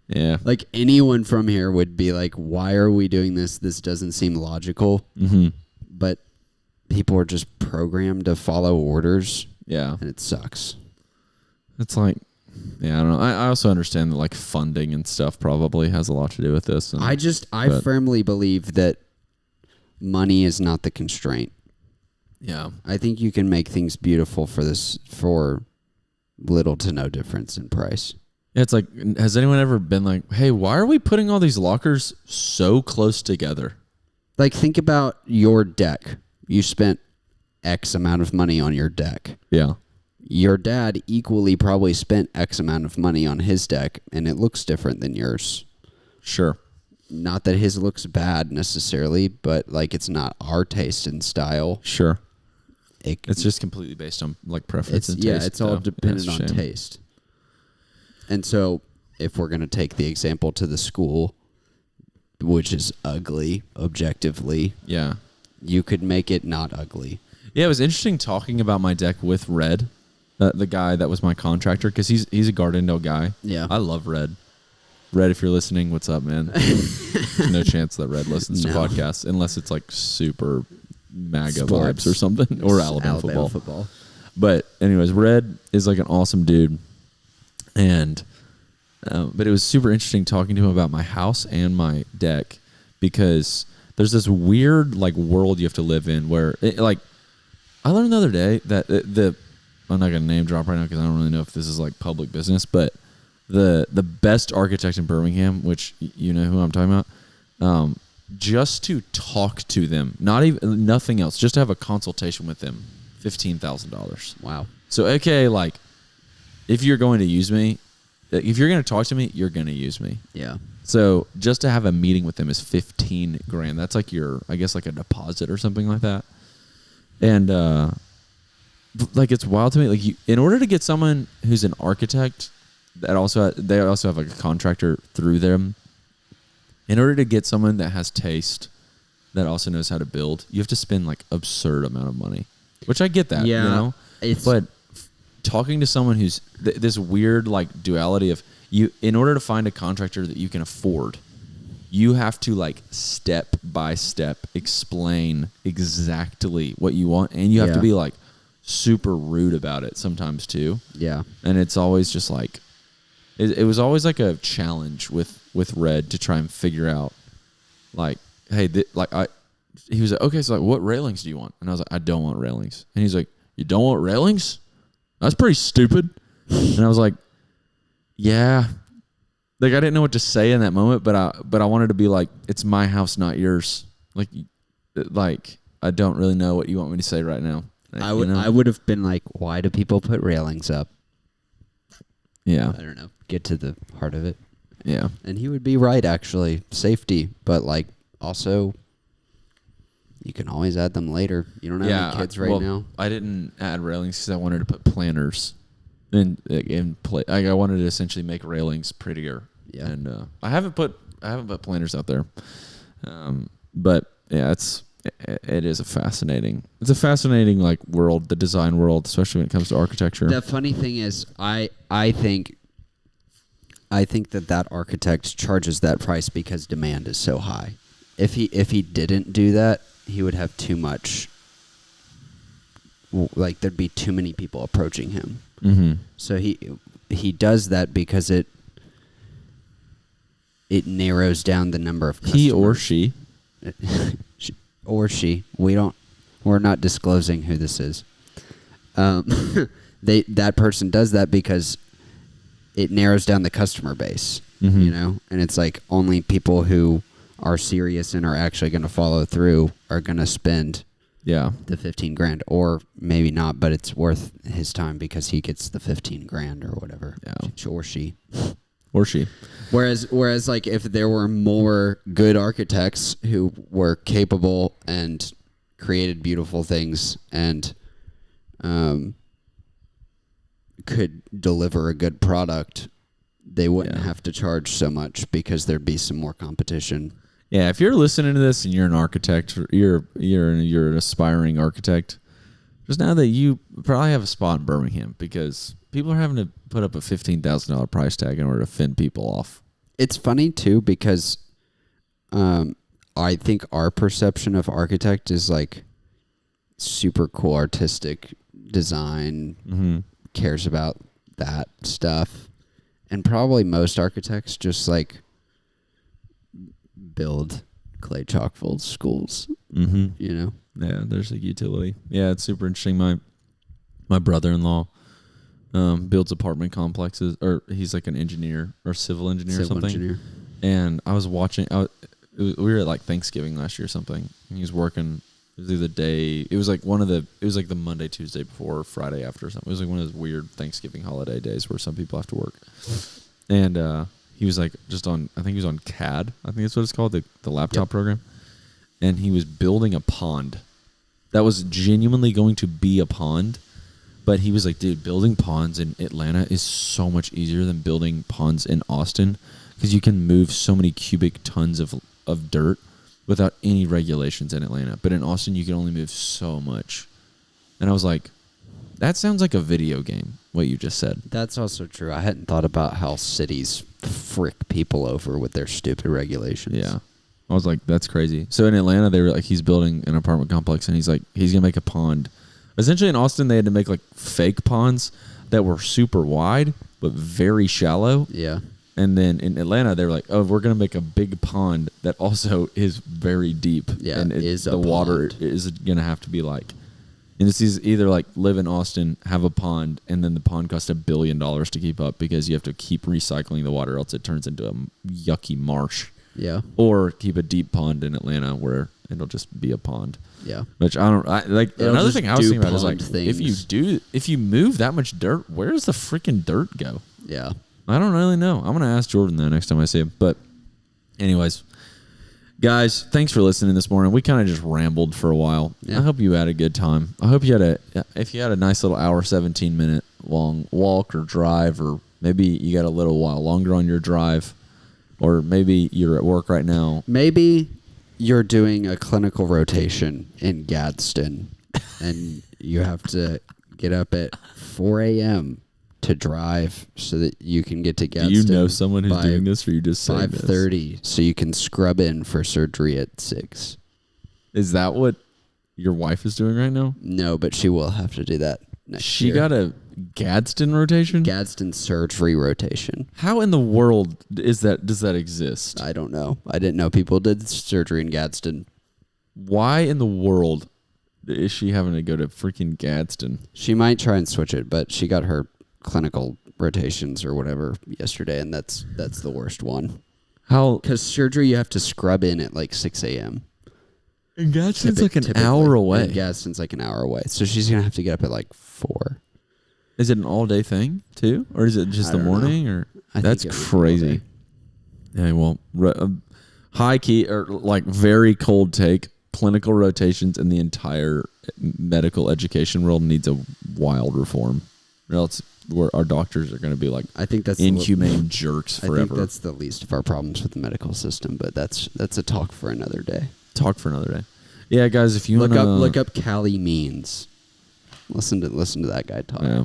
Yeah, like anyone from here would be like, "Why are we doing this? This doesn't seem logical." Mm-hmm. But people are just programmed to follow orders. Yeah, and it sucks. It's like, yeah, I don't know. I also understand that like funding and stuff probably has a lot to do with this. And, I firmly believe that money is not the constraint. Yeah, I think you can make things beautiful for little to no difference in price. Yeah, it's like, has anyone ever been like, hey, why are we putting all these lockers so close together? Like, think about your deck. You spent X amount of money on your deck. Yeah. Your dad equally probably spent X amount of money on his deck, and it looks different than yours. Sure. Not that his looks bad necessarily, but like it's not our taste and style. Sure. It's just completely based on like preference and taste. Yeah, it's all dependent on taste. And so if we're going to take the example to the school, which is ugly objectively, yeah, you could make it not ugly. Yeah, it was interesting talking about my deck with Red, the guy that was my contractor, because he's a Gardendale guy. Yeah. I love Red. Red, if you're listening, what's up, man? There's no chance that Red listens to podcasts unless it's like super MAGA vibes or something, or Alabama football. But anyways, Red is like an awesome dude. And but it was super interesting talking to him about my house and my deck, because there's this weird like world you have to live in where like I learned the other day that I'm not gonna name drop right now because I don't really know if this is like public business, but the best architect in Birmingham, which you know who I'm talking about, just to talk to them, nothing else, just to have a consultation with them, $15,000. Wow. So okay, like, if you're going to use me, if you're going to talk to me, you're going to use me. Yeah. So just to have a meeting with them is $15,000. That's like I guess like a deposit or something like that. And like it's wild to me. Like in order to get someone who's an architect, they also have like a contractor through them. In order to get someone that has taste, that also knows how to build, you have to spend like absurd amount of money. Which I get that, yeah, you know. But talking to someone who's this weird like duality of you, in order to find a contractor that you can afford, you have to like step by step explain exactly what you want, and you have to be like super rude about it sometimes too. Yeah. And it's always just like it was always like a challenge with Red to try and figure out like, hey, he was like, okay, so like what railings do you want? And I was like, I don't want railings. And he's like, you don't want railings? That's pretty stupid. And I was like, yeah. Like I didn't know what to say in that moment, but I wanted to be like, it's my house, not yours. Like I don't really know what you want me to say right now. I would have been like, why do people put railings up? Yeah. I don't know. Get to the heart of it. Yeah. And he would be right, actually. Safety. But like also you can always add them later. You don't have any kids now. I didn't add railings because I wanted to put planters in play. I wanted to essentially make railings prettier. Yeah. And I haven't put planters out there. But yeah, it is a fascinating like world, the design world, especially when it comes to architecture. The funny thing is, I think that architect charges that price because demand is so high. If he didn't do that, he would have too much. Like there'd be too many people approaching him. Mm-hmm. So he does that because it narrows down the number of customers. He or she. We're not disclosing who this is. That person does that because it narrows down the customer base, Mm-hmm. you know? And it's like only people who are serious and are actually going to follow through are going to spend the 15 grand, or maybe not, but it's worth his time because he gets the 15 grand or whatever. Yeah. Or she. Or she. Whereas like if there were more good architects who were capable and created beautiful things and could deliver a good product, they wouldn't have to charge so much because there'd be some more competition. Yeah, if you're listening to this and you're an architect, or you're an aspiring architect, just know that you probably have a spot in Birmingham, because people are having to put up a $15,000 price tag in order to fend people off. It's funny too because I think our perception of architect is like super cool, artistic design, cares about that stuff, and probably most architects just like build clay chalk filled schools. You know? Yeah, there's like utility. Yeah, it's super interesting. My brother-in-law builds apartment complexes, or he's like an engineer or civil engineer or something. Engineer. And I was watching. We were at like Thanksgiving last year or something, and he was working. It was the day. It was like the Monday, Tuesday before, Friday after or something. It was like one of those weird Thanksgiving holiday days where some people have to work. And he was like just on. I think he was on CAD. I think that's what it's called, the laptop program. And he was building a pond that was genuinely going to be a pond. But he was like, dude, building ponds in Atlanta is so much easier than building ponds in Austin, because you can move so many cubic tons of dirt without any regulations in Atlanta. But in Austin, you can only move so much. And I was like, that sounds like a video game, what you just said. That's also true. I hadn't thought about how cities frick people over with their stupid regulations. Yeah. I was like, that's crazy. So in Atlanta, they were like, he's building an apartment complex, and he's like, he's going to make a pond. Essentially in Austin, they had to make like fake ponds that were super wide, but very shallow. Yeah. And then in Atlanta, they were like, oh, we're going to make a big pond that also is very deep. Yeah, and the water is going to have to be like, and this is either like live in Austin, have a pond, and then the pond costs $1 billion to keep up because you have to keep recycling the water, else it turns into a yucky marsh. Yeah. Or keep a deep pond in Atlanta where it'll just be a pond. Yeah. Which another thing I was thinking about is like, things. if you move that much dirt, where does the freaking dirt go? Yeah. I don't really know. I'm going to ask Jordan that next time I see him. But anyways, guys, thanks for listening this morning. We kind of just rambled for a while. Yeah. I hope you had a good time. I hope you had if you had a nice little hour, 17-minute long walk or drive, or maybe you got a little while longer on your drive, or maybe you're at work right now. Maybe you're doing a clinical rotation in Gadsden and you have to get up at 4 a.m. to drive so that you can get to Gadsden. Do you know someone who's doing this, or you just saying 5:30 so you can scrub in for surgery at 6? Is that what your wife is doing right now? No, but she will have to do that next year. She got a Gadsden rotation? Gadsden surgery rotation. How in the world does that exist? I don't know. I didn't know people did surgery in Gadsden. Why in the world is she having to go to freaking Gadsden? She might try and switch it, but she got her clinical rotations or whatever yesterday, and that's the worst one. How? Because surgery you have to scrub in at like 6 a.m. And Gadsden's like an hour away. And Gadsden's like an hour away. So she's going to have to get up at like 4. Is it an all-day thing, too? Or is it just the morning? Or that's crazy. Yeah, well, high key, or like very cold take, clinical rotations in the entire medical education world needs a wild reform. Or else our doctors are going to be like, I think that's inhumane jerks forever. I think that's the least of our problems with the medical system, but that's a talk for another day. Yeah, guys, if you look up Cali Means. Listen to that guy talk. Yeah.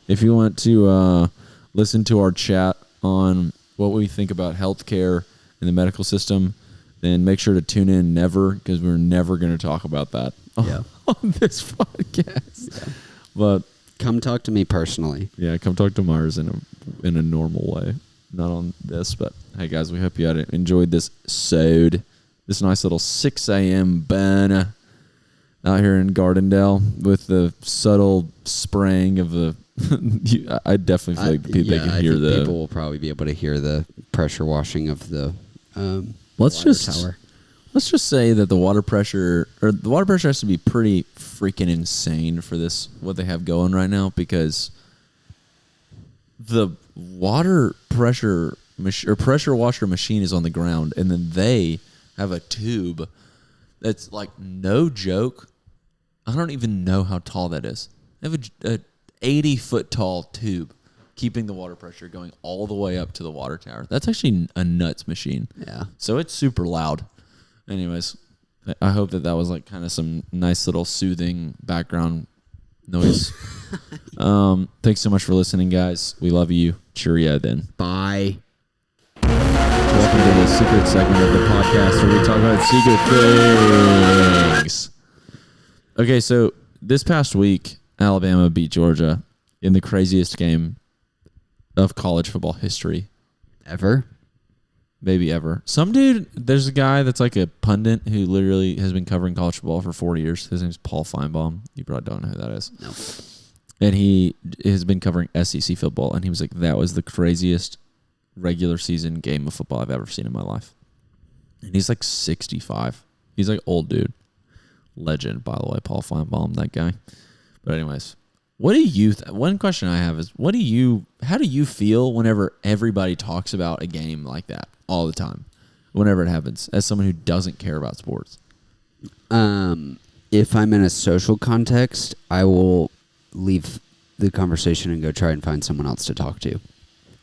If you want to listen to our chat on what we think about healthcare and the medical system, then make sure to tune in never, because we're never going to talk about that on this podcast. Yeah. But come talk to me personally. Yeah, come talk to Myres in a normal way, not on this. But hey, guys, we hope you enjoyed this sode, this nice little 6 a.m. burn. out here in Gardendale with the subtle spraying of the. I definitely feel like they can hear the. People will probably be able to hear the pressure washing of the. Let's water just tower. let's just say that the water pressure has to be pretty freaking insane for this what they have going right now, because the water pressure pressure washer machine is on the ground, and then they have a tube that's like, no joke, I don't even know how tall that is. They have a 80-foot tall tube keeping the water pressure going all the way up to the water tower. That's actually a nuts machine. Yeah. So it's super loud. Anyways, I hope that was like kind of some nice little soothing background noise. Thanks so much for listening, guys. We love you. Cheerio then. Bye. Welcome to the secret segment of the podcast where we talk about secret things. Okay, so this past week, Alabama beat Georgia in the craziest game of college football history. Ever? Maybe ever. Some dude, there's a guy that's like a pundit who literally has been covering college football for 40 years. His name's Paul Feinbaum. You probably don't know who that is. No. And he has been covering SEC football, and he was like, that was the craziest regular season game of football I've ever seen in my life. And he's like 65. He's like old dude. Legend, by the way, Paul Feinbaum, that guy. But anyways, what do you one question I have is, how do you feel whenever everybody talks about a game like that all the time, whenever it happens, as someone who doesn't care about sports? If I'm in a social context, I will leave the conversation and go try and find someone else to talk to.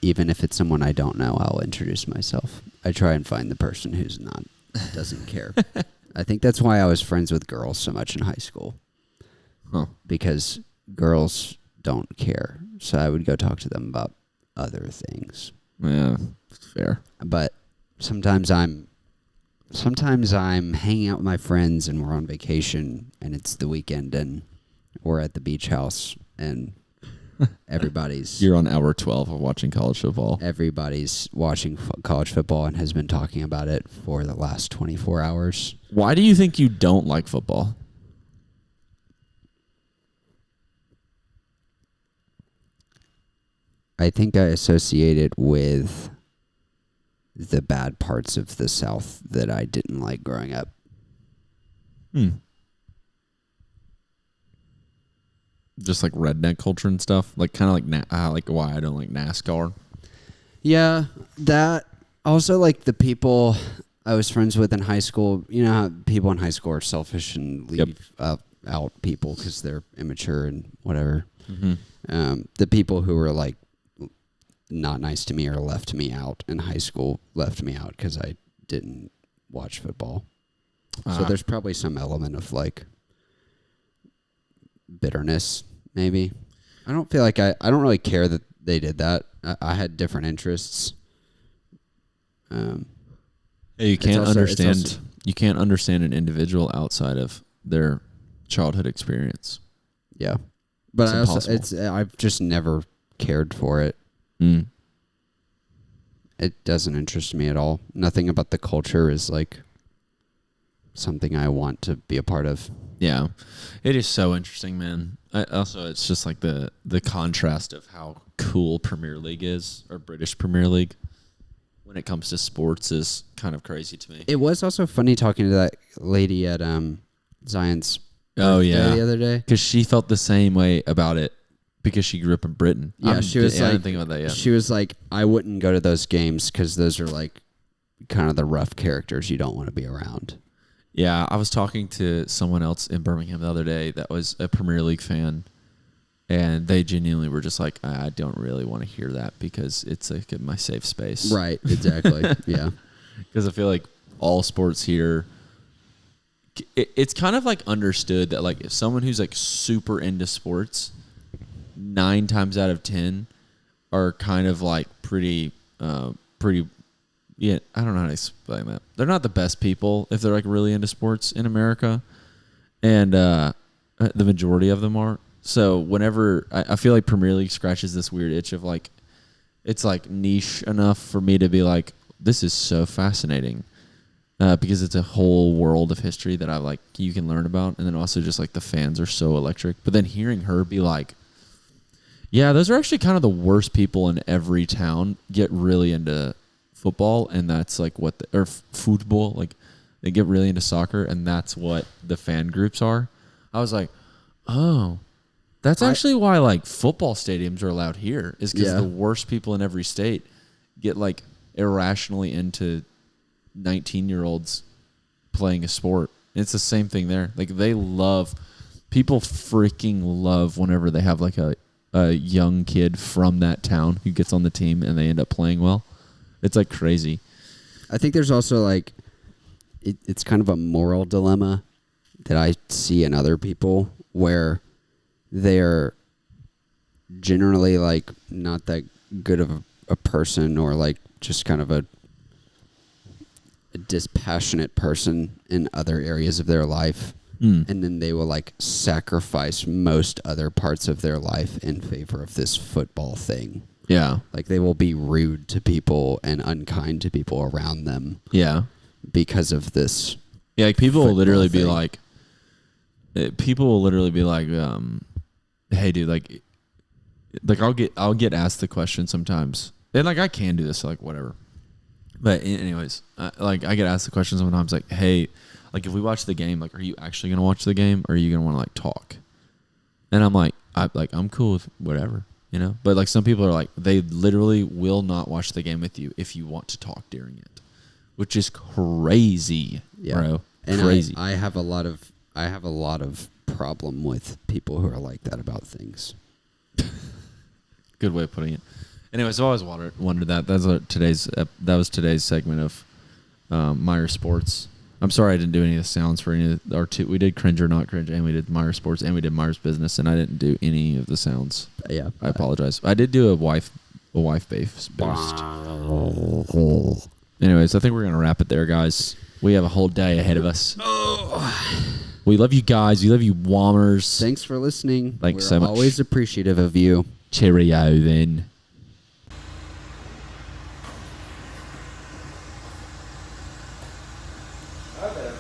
Even if it's someone I don't know, I'll introduce myself. I try and find the person who's doesn't care. I think that's why I was friends with girls so much in high school. Huh. Because girls don't care. So I would go talk to them about other things. Yeah, fair. But sometimes I'm hanging out with my friends and we're on vacation and it's the weekend and we're at the beach house and everybody's... You're on hour 12 of watching college football. Everybody's watching college football and has been talking about it for the last 24 hours. Why do you think you don't like football? I think I associate it with the bad parts of the South that I didn't like growing up. Just like redneck culture and stuff, like kind of like why I don't like NASCAR. Yeah, that also like the people I was friends with in high school. You know how people in high school are selfish and leave out people because they're immature and whatever. Mm-hmm. The people who were like not nice to me or left me out in high school left me out because I didn't watch football. So there's probably some element of like bitterness, maybe. I don't feel like I don't really care that they did that. I had different interests. You can't understand an individual outside of their childhood experience. Yeah, but It's I've just never cared for it. It doesn't interest me at all. Nothing about the culture is like something I want to be a part of. Yeah, it is so interesting, man. It's just like the contrast of how cool Premier League is, or British Premier League, when it comes to sports is kind of crazy to me. It was also funny talking to that lady at Zion's birthday the other day. Because she felt the same way about it because she grew up in Britain. Yeah, she was like, I didn't think about that yet. She was like, I wouldn't go to those games because those are like kind of the rough characters you don't want to be around. Yeah, I was talking to someone else in Birmingham the other day that was a Premier League fan, and they genuinely were just like, I don't really want to hear that because it's like my safe space. Right, exactly. Yeah. Because I feel like all sports here, it's kind of like understood that like if someone who's like super into sports, 9 times out of 10 are kind of like pretty, yeah, I don't know how to explain that. They're not the best people if they're like really into sports in America, and the majority of them are. So whenever I feel like Premier League scratches this weird itch of like, it's like niche enough for me to be like, this is so fascinating. because it's a whole world of history that I like you can learn about, and then also just like the fans are so electric. But then hearing her be like, yeah, those are actually kind of the worst people in every town get really into football, and that's like what or football, like they get really into soccer, and that's what the fan groups are. I was like, oh, that's actually why like football stadiums are allowed here, is because the worst people in every state get like irrationally into 19-year-olds playing a sport. It's the same thing there. Like people freaking love whenever they have like a young kid from that town who gets on the team and they end up playing well. It's like crazy. I think there's also like it's kind of a moral dilemma that I see in other people where they're generally like not that good of a person, or like just kind of a dispassionate person in other areas of their life. And then they will like sacrifice most other parts of their life in favor of this football thing. Yeah. Like they will be rude to people and unkind to people around them. Yeah. Because of this. Yeah, like people will literally be like, hey dude, like I'll get asked the question sometimes. And like I can do this, like whatever. But anyways, I get asked the question sometimes like, hey, like if we watch the game, like are you actually gonna watch the game, or are you gonna want to like talk? And I'm like, I'm cool with whatever, you know. But like some people are like, they literally will not watch the game with you if you want to talk during it, which is crazy, bro. And crazy. I have a lot of problem with people who are like that about things. Good way of putting it. Anyways, I've always wondered that. That was today's segment of Myres Sports. I'm sorry I didn't do any of the sounds for any of our two. We did Cringe or Not Cringe, and we did Myres Sports, and we did Myres Business, and I didn't do any of the sounds. Yeah, I apologize. I did do a wife boost. Anyways, I think we're gonna wrap it there, guys. We have a whole day ahead of us. We love you guys. We love you, WOMers. Thanks for listening. Thanks so much. Always appreciative of you. Cheerio, then. I bet.